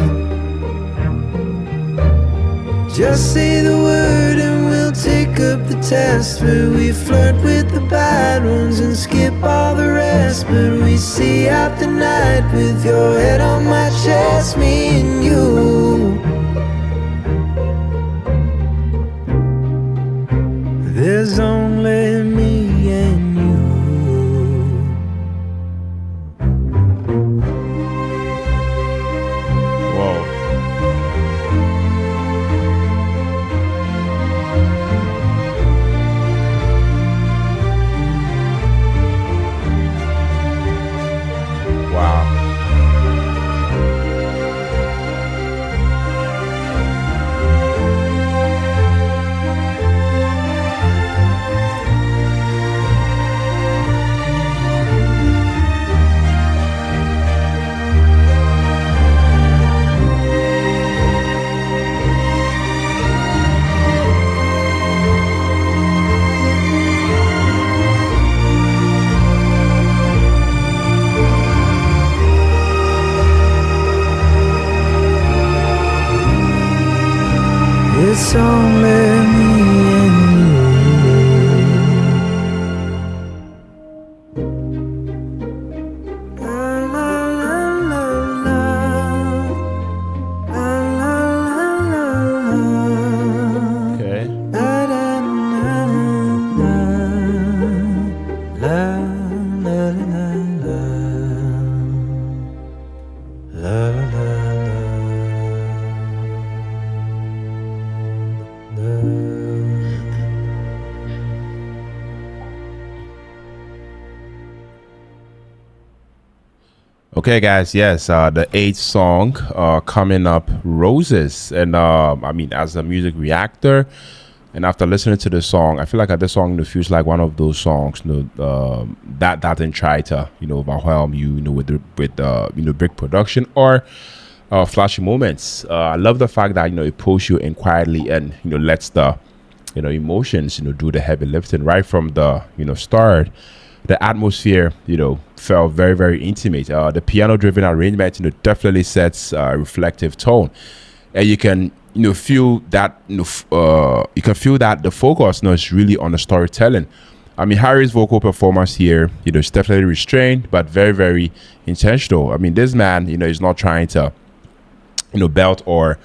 Just say the word and we'll take up the test, where we flirt with the bad ones and skip all the rest. But we see out the night with your head on my chest, me and you. There's only me and you. Whoa. Wow. It's only me and you. La la la la la. La la la la la. Okay. La la la la. La la la la. Okay, guys. Yes, the eighth song coming up, "Roses," and I mean, as a music reactor, and after listening to the song, I feel like this song feels like one of those songs, that didn't try to overwhelm you, big production or flashy moments. I love the fact that it pulls you in quietly and lets the emotions do the heavy lifting right from the start. The atmosphere felt very very intimate. The piano driven arrangement definitely sets a reflective tone, and you can feel that you can feel that the focus is really on the storytelling. I mean, Harry's vocal performance here is definitely restrained but very very intentional. I mean, this man is not trying to belt or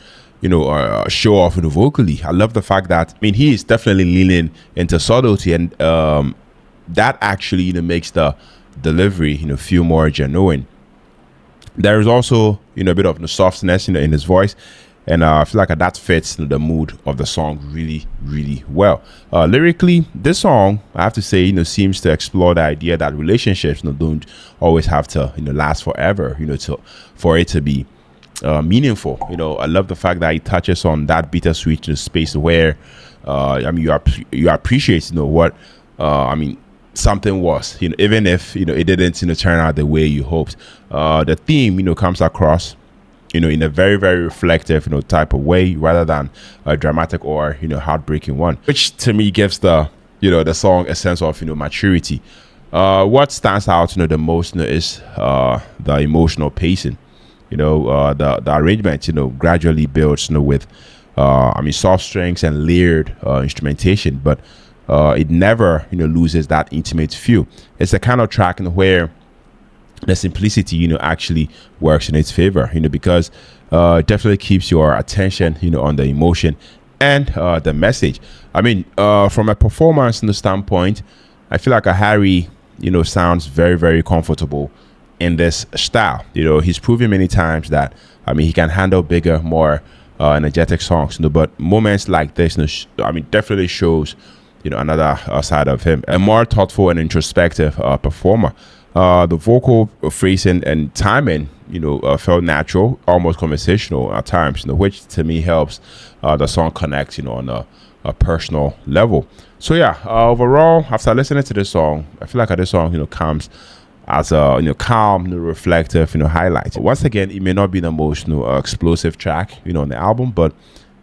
show off vocally. I love the fact that he is definitely leaning into subtlety, and that actually makes the delivery feel more genuine. There is also a bit of the softness in his voice, and I feel like that fits the mood of the song really really well. Lyrically, this song, I have to say, seems to explore the idea that relationships don't always have to last forever, for it to be meaningful. I love the fact that he touches on that bittersweet space where you appreciate what something was, even if it didn't turn out the way you hoped. The theme comes across in a very very reflective type of way, rather than a dramatic or heartbreaking one, which to me gives the song a sense of maturity. What stands out the most is the emotional pacing. The arrangement gradually builds with soft strings and layered instrumentation, but it never loses that intimate feel. It's the kind of track where the simplicity actually works in its favor, because it definitely keeps your attention on the emotion and the message. I mean, from a performance standpoint, I feel like a Harry sounds very very comfortable in this style. He's proven many times that he can handle bigger, more energetic songs, but moments like this definitely shows another side of him, a more thoughtful and introspective performer. The vocal phrasing and timing felt natural, almost conversational at times, which to me helps the song connect on a personal level. So yeah, overall, after listening to this song, I feel like this song comes as a calm, reflective highlight. Once again, it may not be the most explosive track on the album, but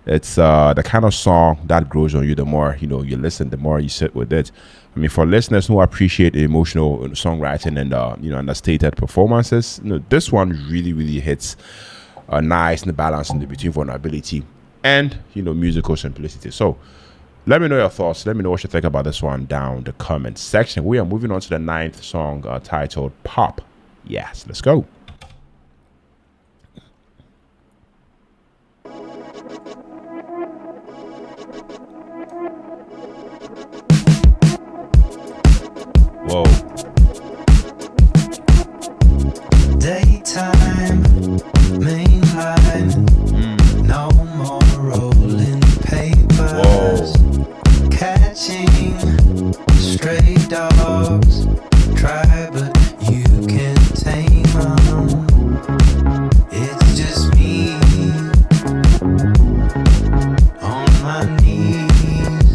it's the kind of song that grows on you. The more you listen, the more you sit with it. I mean, for listeners who appreciate emotional songwriting and understated performances, this one really really hits a nice balance in between vulnerability and musical simplicity. So let me know your thoughts. Let me know what you think about this one down the comment section. We are moving on to the ninth song, titled "Pop." Yes, let's go. Whoa. Daytime, mainline, no more rolling papers. Whoa. Catching stray dogs, try but you can tame them. It's just me on my knees,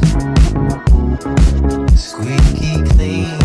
squeaky clean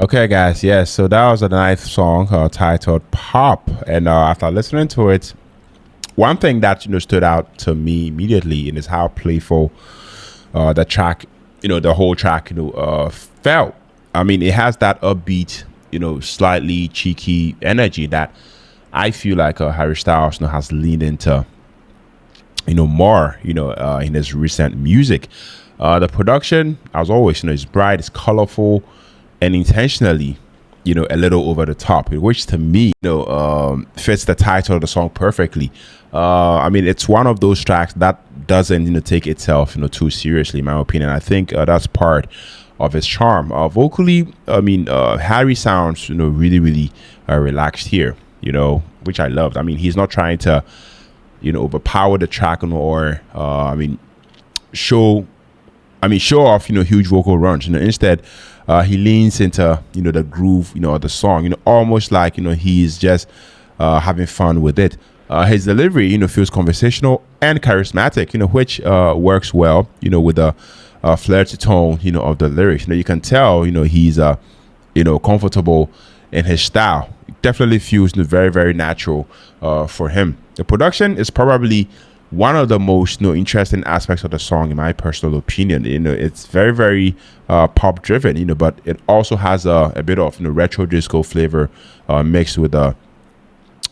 Okay, guys. Yes. So that was a nice song titled "Pop," and after listening to it, one thing that stood out to me immediately and is how playful the track, the whole track, felt. I mean, it has that upbeat, slightly cheeky energy that I feel like Harry Styles, has leaned into, more, in his recent music. The production, as always, is bright, it's colorful, and intentionally, a little over the top, which to me, fits the title of the song perfectly. I mean, it's one of those tracks that doesn't, take itself, too seriously, in my opinion. I think that's part of its charm. Vocally, I mean, Harry sounds, really, really relaxed here, which I loved. I mean, he's not trying to, overpower the track or, show show off, huge vocal runs. Instead, he leans into, the groove, of the song, almost like, he's just having fun with it. His delivery, feels conversational and charismatic, which works well, with the flirty tone, of the lyrics. You can tell, he's, comfortable in his style. It definitely feels very, very natural for him. The production is probably one of the most interesting aspects of the song, in my personal opinion. It's very, very pop driven, but it also has a bit of retro disco flavor mixed with a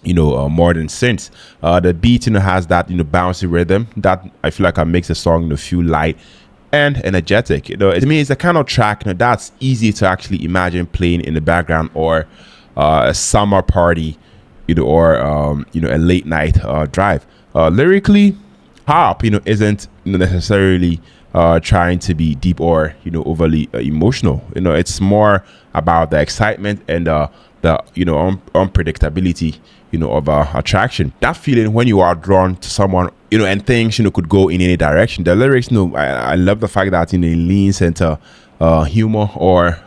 modern synths. The beat has that bouncy rhythm that I feel like makes the song feel light and energetic. I mean, it's the kind of track that's easy to actually imagine playing in the background or a summer party, or a late night drive. Lyrically, Pop, isn't necessarily trying to be deep or overly emotional. It's more about the excitement and the unpredictability of attraction. That feeling when you are drawn to someone, and things could go in any direction. The lyrics, I love the fact that it leans into humor or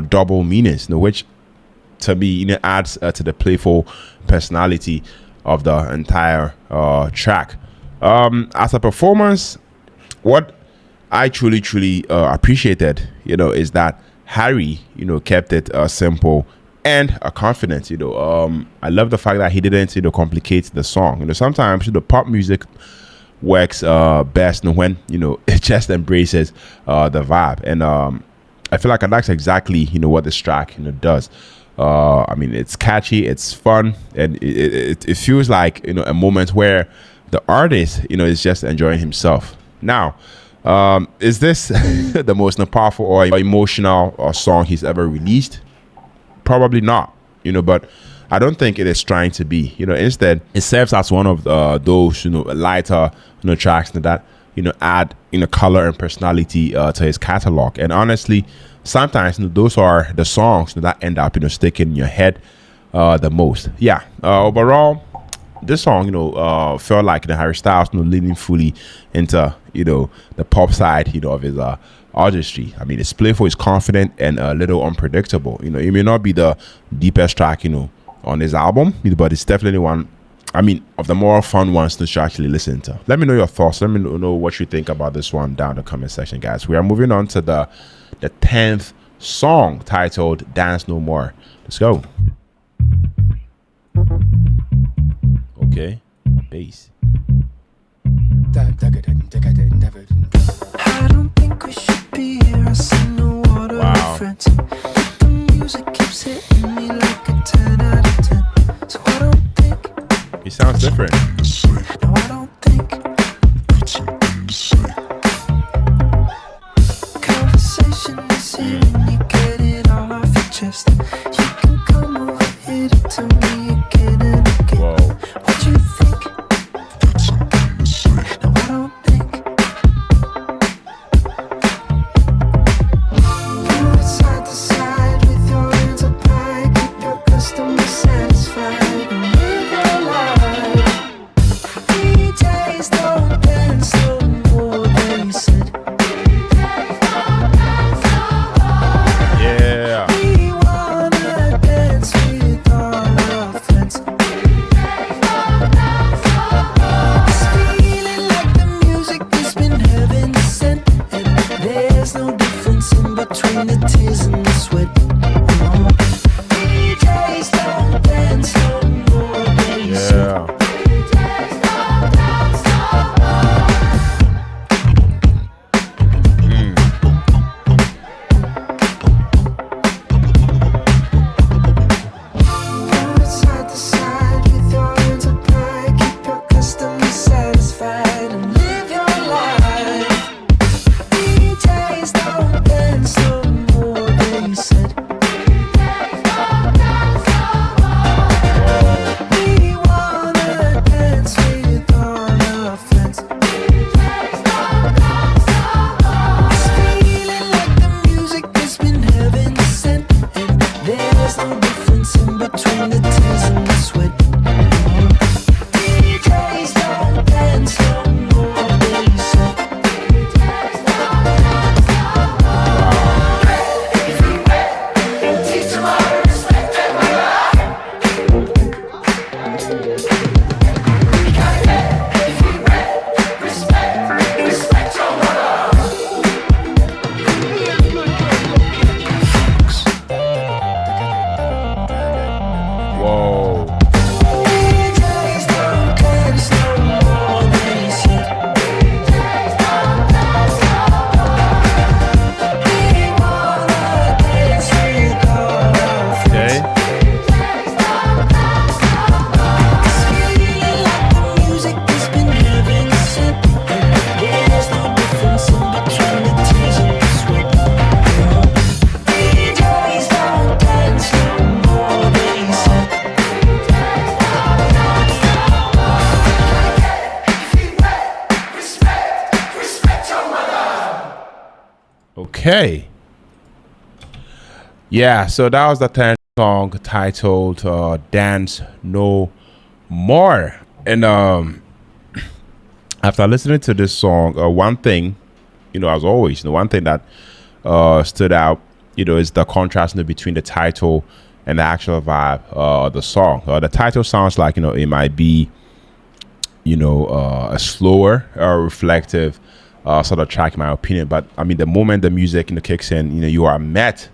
double meanings, which to me adds to the playful personality of the entire track. As a performance, what I truly appreciated, is that Harry, kept it simple and confident. I love the fact that he didn't, complicate the song. Sometimes pop music works best when it just embraces the vibe, and I feel like that's exactly what this track does. I mean, it's catchy, it's fun, and it feels like a moment where the artist is just enjoying himself. Now, is this the most powerful or emotional song he's ever released? Probably not, but I don't think it is trying to be. Instead, it serves as one of those lighter tracks that add color and personality to his catalog. And honestly, sometimes those are the songs that end up sticking in your head the most. Yeah. Overall, this song felt like Harry Styles leaning fully into the pop side of his artistry. I mean, it's playful, it's confident, and a little unpredictable. It may not be the deepest track on his album, but it's definitely one, I mean, of the more fun ones to actually listen to. Let me know your thoughts. Let me know what you think about this one down in the comment section, guys. We are moving on to the 10th song, titled "Dance No More." Let's go. Okay, bass. I don't think we should be here. I see no water reference. But the music keeps hitting me like a 10 out of 10. So I don't think He sounds different. no, I don't think conversation is here when you get it all off your chest. You can come over here to tell me again and again. Whoa. What you think? No, I don't think. You went side to side with your hands up high. Keep your customer satisfied and live your life. DJs don't dance no more, they said. Yeah. We wanna dance with all of Okay. Yeah, so that was the 10th song titled Dance No More. And after listening to this song, one thing, as always, one thing that stood out, is the contrast between the title and the actual vibe of the song. The title sounds like, it might be, a slower, reflective sort of track, in my opinion. But I mean, the moment the music, kicks in, you are met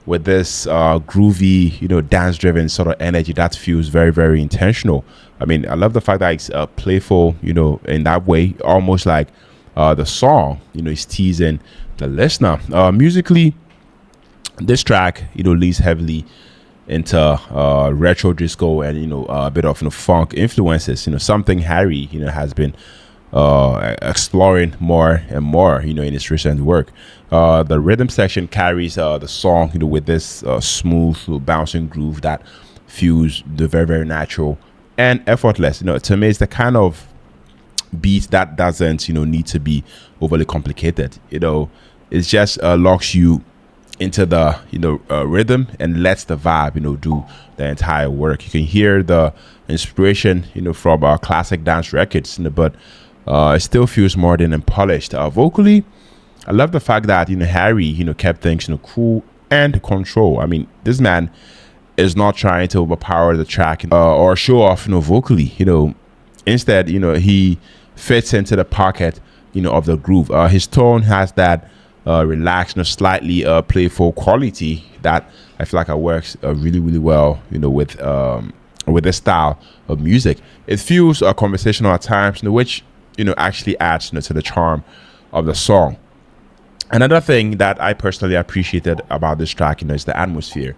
with this groovy, dance-driven sort of energy that feels very, very intentional. I mean, I love the fact that it's playful, in that way, almost like the song, is teasing the listener. Musically, this track, leads heavily into retro disco and a bit of funk influences. Something Harry, has been exploring more and more, in his recent work. The rhythm section carries the song, with this smooth, bouncing groove that feels the very, very natural and effortless. To me, it's the kind of beat that doesn't, need to be overly complicated. It just locks you into the rhythm and lets the vibe do the entire work. You can hear the inspiration from classic dance records, but it still feels modern and polished. Vocally, I love the fact that Harry kept things cool and control. I mean, this man is not trying to overpower the track or show off vocally. Instead, he fits into the pocket of the groove. His tone has that relaxed, slightly playful quality that I feel like it works really, really well, with this style of music. It feels conversational at times, which actually adds to the charm of the song. Another thing that I personally appreciated about this track, is the atmosphere.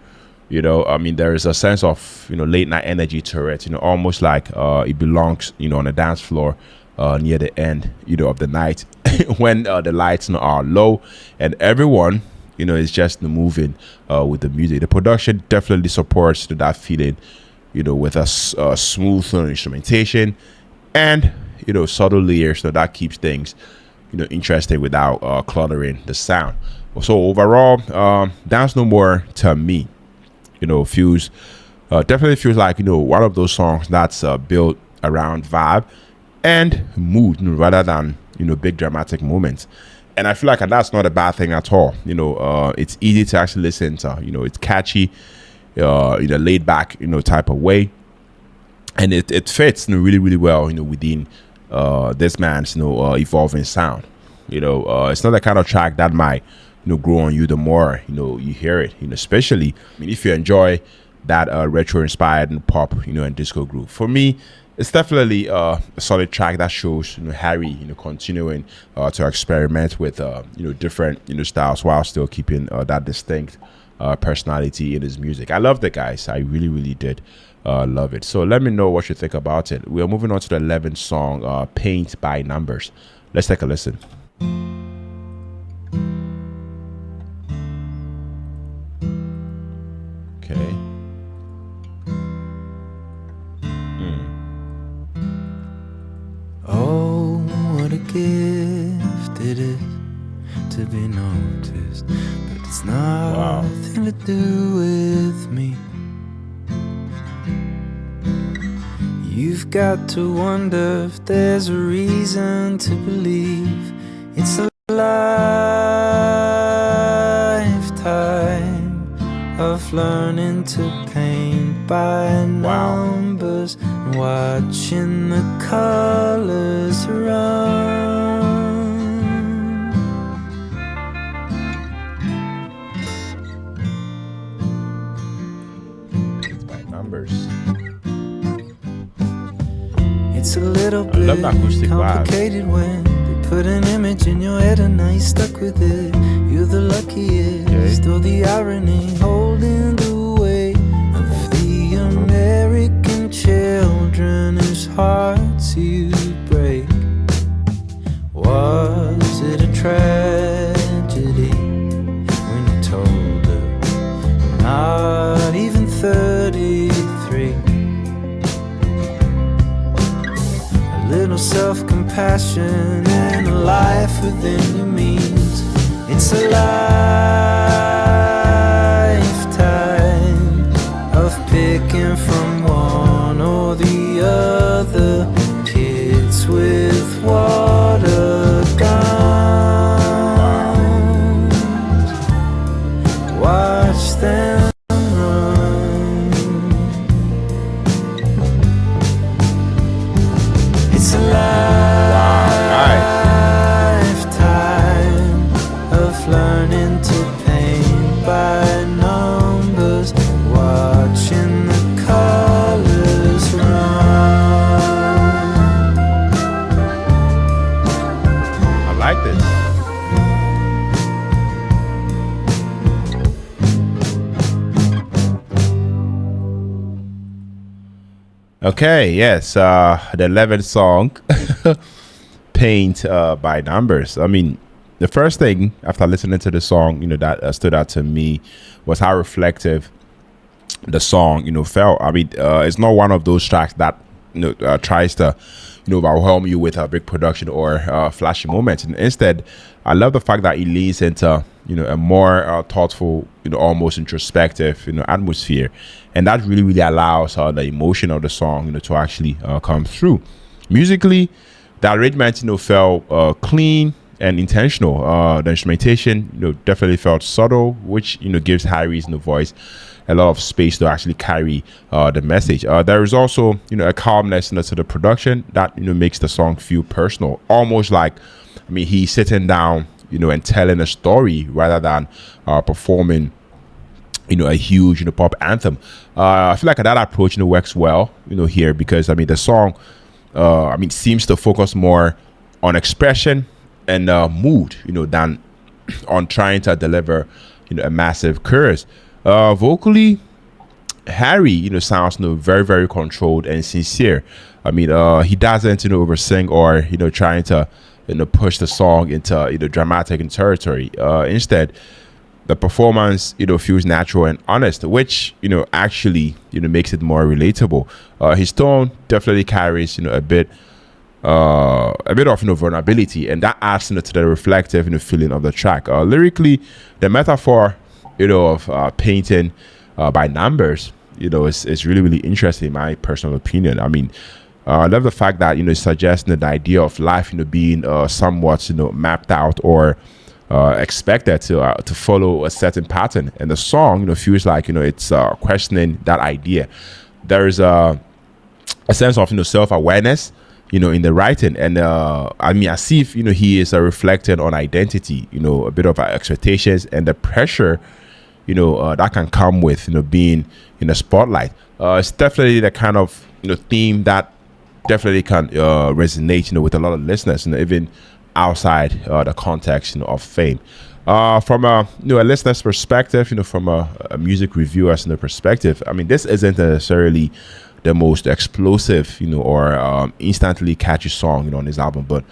I mean, there is a sense of late night energy to it. Almost like it belongs on a dance floor near the end of the night when the lights are low and everyone is just moving with the music. The production definitely supports that feeling, with a smooth instrumentation and subtle layers that keeps things interesting without cluttering the sound. So overall, Dance No More to me feels definitely feels like one of those songs that's built around vibe and mood, rather than big dramatic moments. And I feel like that's not a bad thing at all. It's easy to actually listen to. It's catchy, in a laid back type of way, and it fits really, really well within this man's evolving sound. It's not the kind of track that might grow on you the more you hear it. Especially, I mean, if you enjoy that retro inspired pop and disco groove. For me, it's definitely a solid track that shows Harry continuing to experiment with different styles while still keeping that distinct personality in his music. I love the guys. I really, really did love it. So let me know what you think about it. We are moving on to the 11th song, Paint by Numbers. Let's take a listen. Okay. Oh, what a gift it is to be noticed, but it's nothing to do with me. You've got to wonder if there's a reason to believe it's a lifetime of learning to paint by numbers and watching the colors run. Paint by Numbers. It's a little bit love the acoustic vibe. complicated when they put an image in your head and now you're stuck with it. You're the luckiest, or the irony holding the weight of the American children whose hearts you break. Was it a tragedy when you told her not even 33? Little self-compassion and a life within you means it's It's a lifetime of picking from one or the other pits with water guns. Watch them run. It's a lifetime of learning to paint by numbers, watching the colors run. I like this. Okay, yes, the 11th song, Paint by Numbers. I mean, the first thing after listening to the song, that stood out to me was how reflective the song, felt. I mean, it's not one of those tracks that, tries to, overwhelm you with a big production or flashy moments. And instead, I love the fact that it leads into, a more thoughtful, almost introspective, atmosphere. And that really, really allows the emotion of the song, to actually come through. Musically, the arrangement, felt clean and intentional. The instrumentation, definitely felt subtle, which, gives Harry's voice a lot of space to actually carry the message. There is also, a calmness to the production that, makes the song feel personal, almost like, he's sitting down, and telling a story rather than performing, a huge, pop anthem. I feel like that approach, works well, here because, the song, seems to focus more on expression and mood, than on trying to deliver, a massive chorus. Vocally, Harry, sounds, very, very controlled and sincere. He doesn't, oversing or, trying to, push the song into, dramatic territory. Instead, the performance, feels natural and honest, which, actually, makes it more relatable. His tone definitely carries, a bit of vulnerability, and that adds to the reflective feeling of the track. Lyrically, the metaphor of painting by numbers is really, really interesting in my personal opinion. I love the fact that it's suggesting the idea of life being somewhat mapped out or expected to follow a certain pattern, and the song feels like it's questioning that idea. There is a sense of self-awareness in the writing, and as if he is reflecting on identity, a bit of expectations and the pressure that can come with being in the spotlight. It's definitely the kind of theme that definitely can resonate with a lot of listeners, even outside the context of fame. From a listener's perspective, from a music reviewer's perspective, this isn't necessarily the most explosive or instantly catchy song on this album, but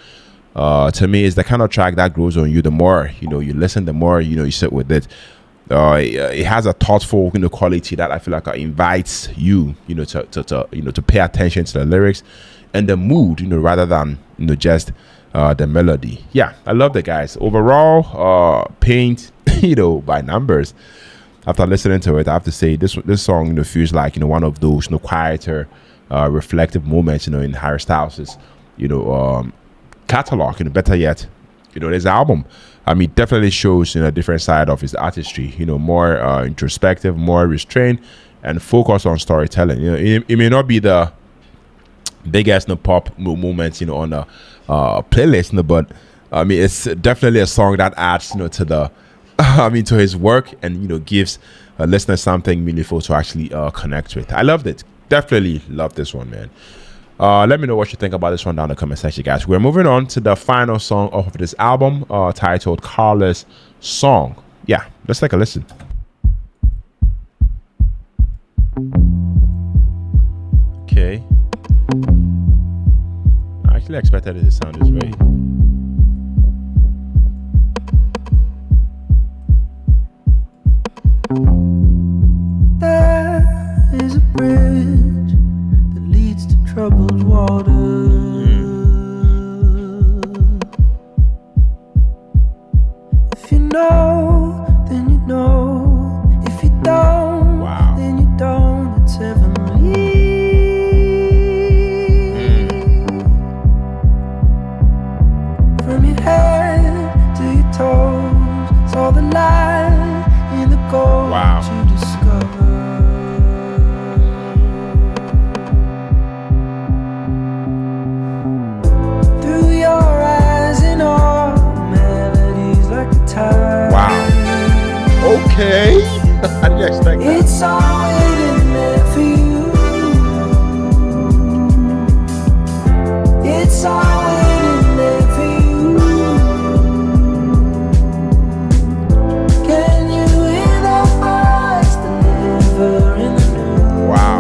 to me it's the kind of track that grows on you. The more you listen, the more you sit with it. It has a thoughtful quality that I feel like invites you to pay attention to the lyrics and the mood rather than just the melody. Yeah, I love the guys overall. Paint by numbers. After listening to it, I have to say this song feels like one of those quieter reflective moments in Harry Styles' catalog. Better yet, this album. Definitely shows a different side of his artistry. More introspective, more restrained, and focused on storytelling. It may not be the biggest pop moments on a playlist, but it's definitely a song that adds to the to his work and gives listeners something meaningful to actually connect with. I loved it. Definitely love this one, man. Let me know what you think about this one down in the comment section, guys. We're moving on to the final song off of this album, titled Carlas Song. Yeah, let's take a listen. Okay. I actually expected it to sound this way. There is a bridge that leads to troubled water. If you know, then you know. If you don't, Wow. then you don't. It's heavenly. From your head to your toes, it's all the light in the gold Wow. that you discover. Through your eyes and all melodies like the tide. Wow. Okay. I didn't expect that. It's all waiting there for you. It's all waiting there for you. Can you hear the voice deliver in the new? Wow.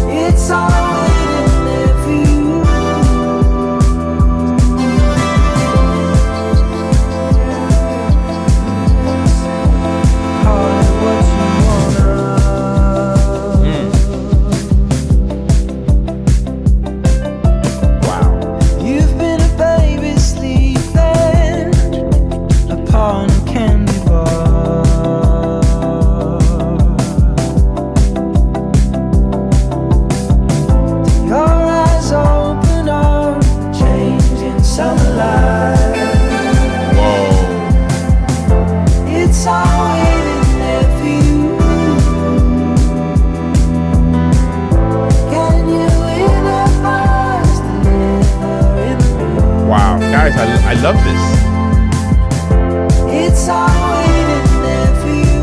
It's all waiting there for you. Call it what you wanna. Wow. You've been a baby sleeping upon a candy bar. Your eyes open up, changing summer light. Whoa. It's all waiting there for you. Can you hear the voice deliver in the room? Wow. Guys, I love this. It's all waiting there for you.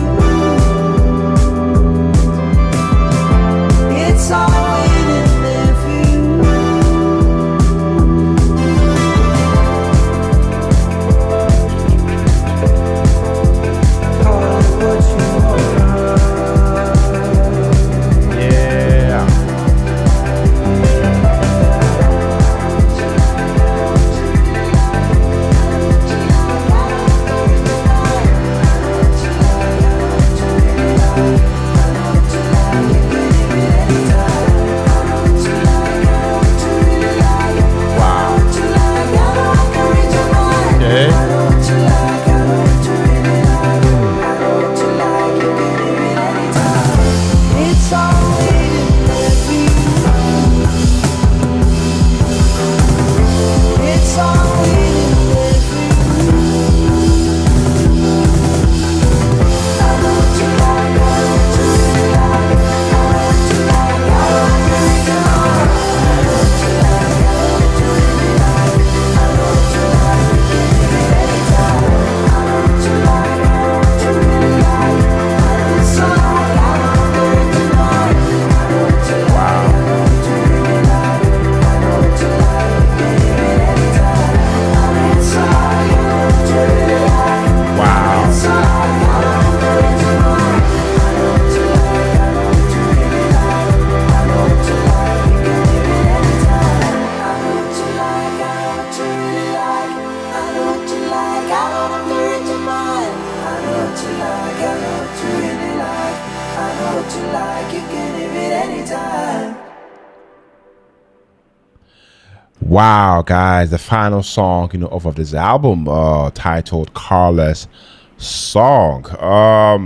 It's all waiting there for you. Call it what you wanna. Yeah. Wow. Okay. It's all waiting there for you. It's all waiting there for you. I know what you like, I know what you really like, I know what you like, I know what you really like. I know what you like, I know what you really like, I know what you like, you can give it anytime. I know what you like, I know what you really like, I know it's all right, I know I'm doing tonight. I know what you like, I know what you really like, I know what you like, you can give it anytime. I know it's all right, I know what you really like. Wow. It's all right, I know I'm doing tonight. I know what you like, I know what you really like, I know what you like, you can give it anytime. I know what you like, I know what you really like, I know what you like, I know I'm doing tonight. I know what you like, I know what you really like, I know what you like, you can give it anytime. Wow, guys, the final song, off of this album, titled Carlas Song. I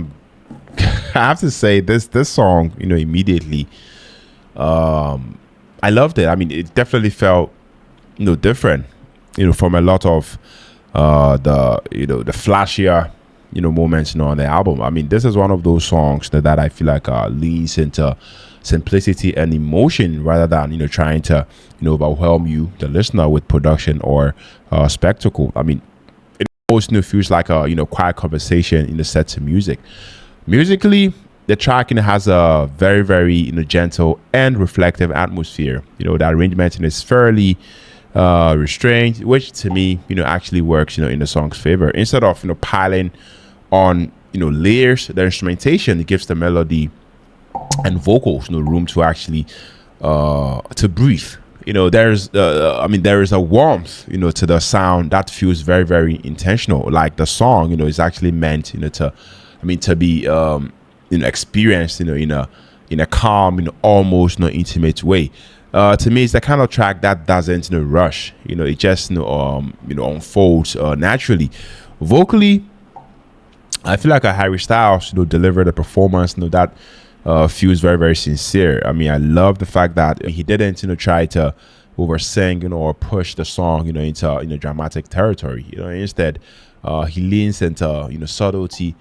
have to say this song, immediately, I loved it. I mean, it definitely felt, different, from a lot of the flashier, moments, on the album. I mean, this is one of those songs that I feel like leans into simplicity and emotion rather than trying to overwhelm you, the listener, with production or spectacle. I mean, it almost feels like a quiet conversation set to music. Musically, the track has a very, very gentle and reflective atmosphere. The arrangement is fairly restrained, which to me actually works in the song's favor. Instead of piling on layers, the instrumentation gives the melody and vocals room to actually to breathe. There is a warmth to the sound that feels very, very intentional. Like the song is actually meant to be experienced in a calm, almost intimate way. To me, it's the kind of track that doesn't rush. It just unfolds naturally. Vocally, I feel like a Harry Styles, delivered a performance, that feels very, very sincere. I mean, I love the fact that he didn't, try to over sing, or push the song, into dramatic territory. Instead, he leans into subtlety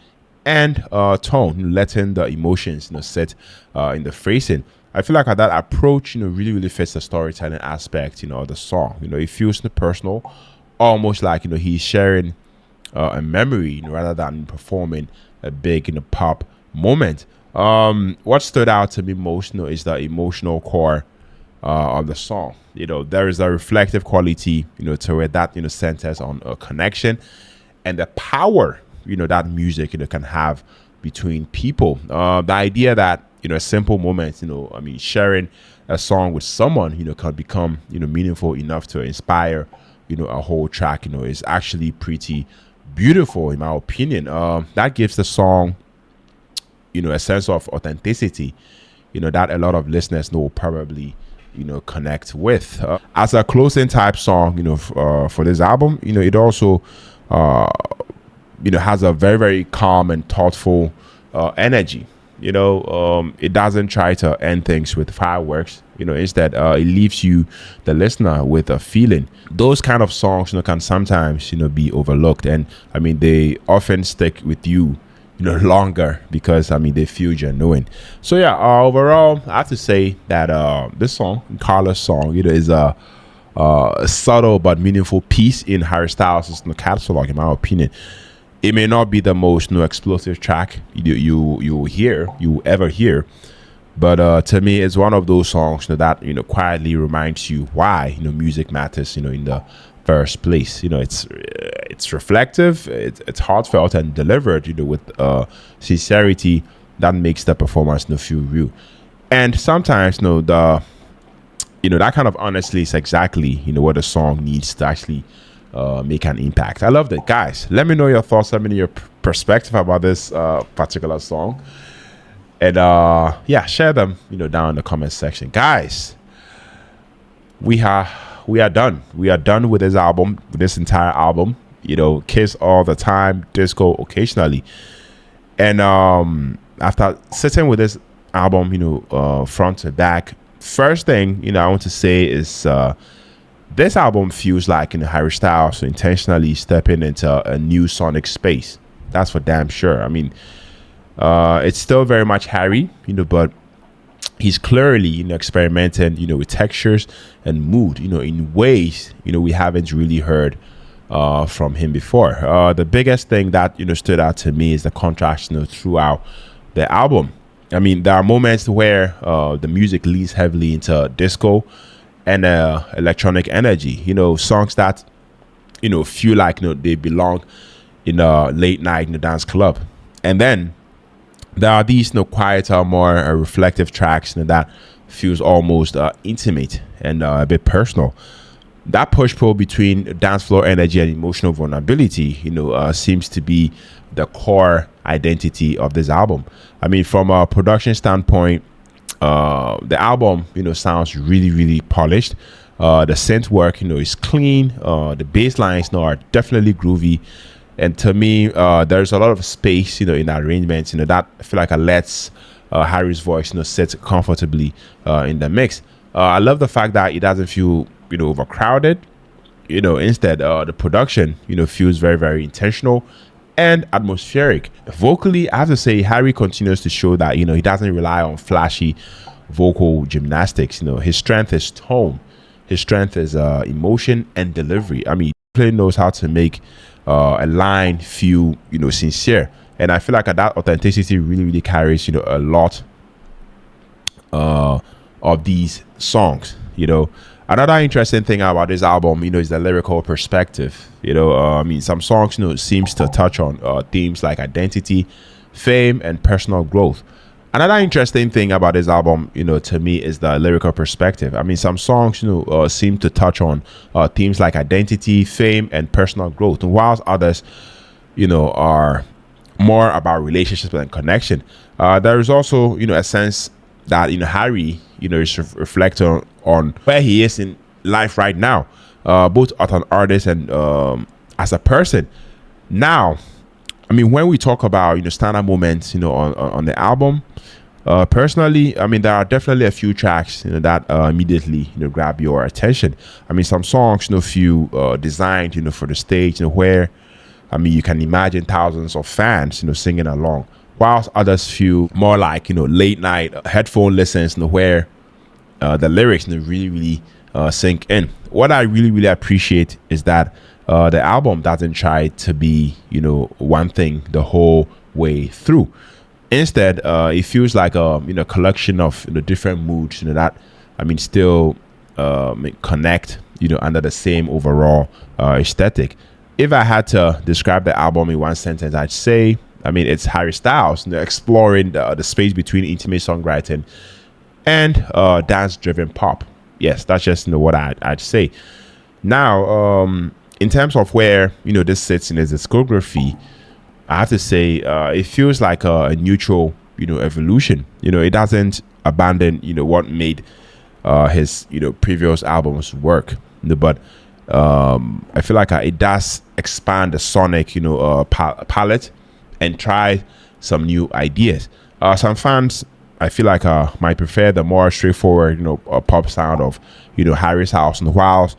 and tone, letting the emotions, sit in the phrasing. I feel like that approach, really, really fits the storytelling aspect, of the song. It feels personal, almost like he's sharing a memory, rather than performing a big pop moment. What stood out to me most, is the emotional core of the song. There is a reflective quality, to it that centers on a connection and the power, that music can have between people. The idea that a simple moment, sharing a song with someone, can become meaningful enough to inspire a whole track, is actually pretty beautiful in my opinion. That gives the song a sense of authenticity, that a lot of listeners will probably connect with. As a closing type song, for this album, it also has a very, very calm and thoughtful energy. It doesn't try to end things with fireworks. Instead, it leaves you, the listener, with a feeling. Those kind of songs, can sometimes, be overlooked, and I mean, they often stick with you, longer because they feel genuine. So yeah, overall, I have to say that this song, Carla's song, is a subtle but meaningful piece in Harry Styles' catalog, in my opinion. It may not be the most explosive track you ever hear, but to me, it's one of those songs that quietly reminds you why music matters in the first place. It's reflective, it's heartfelt and delivered with sincerity that makes the performance feel real. And sometimes the that kind of honestly is exactly what a song needs to actually make an impact. I love that, guys. Let me know your thoughts. Let me know your perspective about this particular song, and yeah, share them down in the comment section, guys. We are done. We are done with this album, with this entire album. Kiss all the time, disco occasionally, and after sitting with this album, front to back, first thing I want to say is this album feels like Harry Styles intentionally stepping into a new sonic space. That's for damn sure. I mean, it's still very much Harry, but he's clearly experimenting with textures and mood in ways we haven't really heard from him before. The biggest thing that stood out to me is the contrast throughout the album. I mean, there are moments where the music leans heavily into disco and electronic energy, songs that feel like they belong in a late night dance club. And then there are these quieter, more reflective tracks that feels almost intimate and a bit personal. That push pull between dance floor energy and emotional vulnerability seems to be the core identity of this album. I mean, from a production standpoint, the album sounds really, really polished. The synth work is clean. The bass lines are definitely groovy, and to me, there's a lot of space in arrangements that I feel like lets Harry's voice sit comfortably in the mix. I love the fact that it doesn't feel overcrowded. Instead, the production feels very, very intentional and atmospheric. Vocally, I have to say, Harry continues to show that he doesn't rely on flashy vocal gymnastics. His strength is tone, his strength is emotion and delivery. I mean, he really knows how to make a line feel sincere, and I feel like that authenticity really, really carries a lot of these songs. Another interesting thing about this album, is the lyrical perspective. I mean, some songs, seems to touch on themes like identity, fame, and personal growth. Another interesting thing about this album, to me, is the lyrical perspective. I mean, some songs, seem to touch on themes like identity, fame, and personal growth, whilst others, are more about relationships and connection. There is also, a sense that Harry is reflecting on where he is in life right now, both as an artist and as a person. Now, I mean, when we talk about standout moments, on the album, personally, I mean, there are definitely a few tracks that immediately grab your attention. I mean, some songs feel designed for the stage, where I mean you can imagine thousands of fans singing along, whilst others feel more like late night headphone listens, where the lyrics really sink in. What I really appreciate is that the album doesn't try to be one thing the whole way through. Instead, it feels like a collection of different moods that I mean still connect under the same overall aesthetic. If I had to describe the album in one sentence, I'd say, I mean, it's Harry Styles exploring the space between intimate songwriting and dance-driven pop. Yes, that's just what I'd say. Now, in terms of where this sits in his discography, I have to say it feels like a neutral evolution. It doesn't abandon what made his previous albums work, but I feel like it does expand the sonic palette and try some new ideas. Some fans, I feel like, might prefer the more straightforward pop sound of Harry's House, and whilst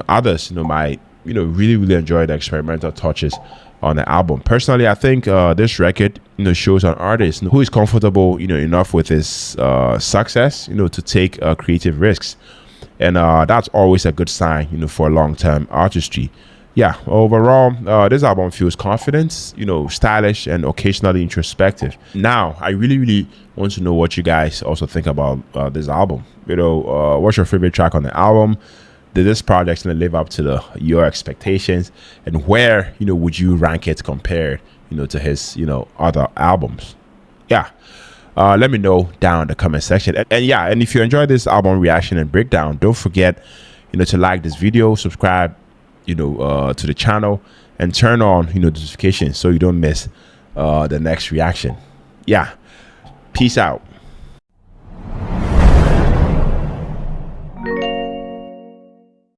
others might really enjoy the experimental touches on the album. Personally, I think this record shows an artist who is comfortable enough with his success to take creative risks, and that's always a good sign for long-term artistry. Yeah, overall, this album feels confident, stylish, and occasionally introspective. Now, I really want to know what you guys also think about this album. What's your favorite track on the album? Did this project live up to your expectations, and where would you rank it compared to his other albums? Yeah, let me know down in the comment section. And if you enjoyed this album reaction and breakdown, don't forget to like this video, subscribe to the channel, and turn on notifications so you don't miss the next reaction. Yeah, peace out.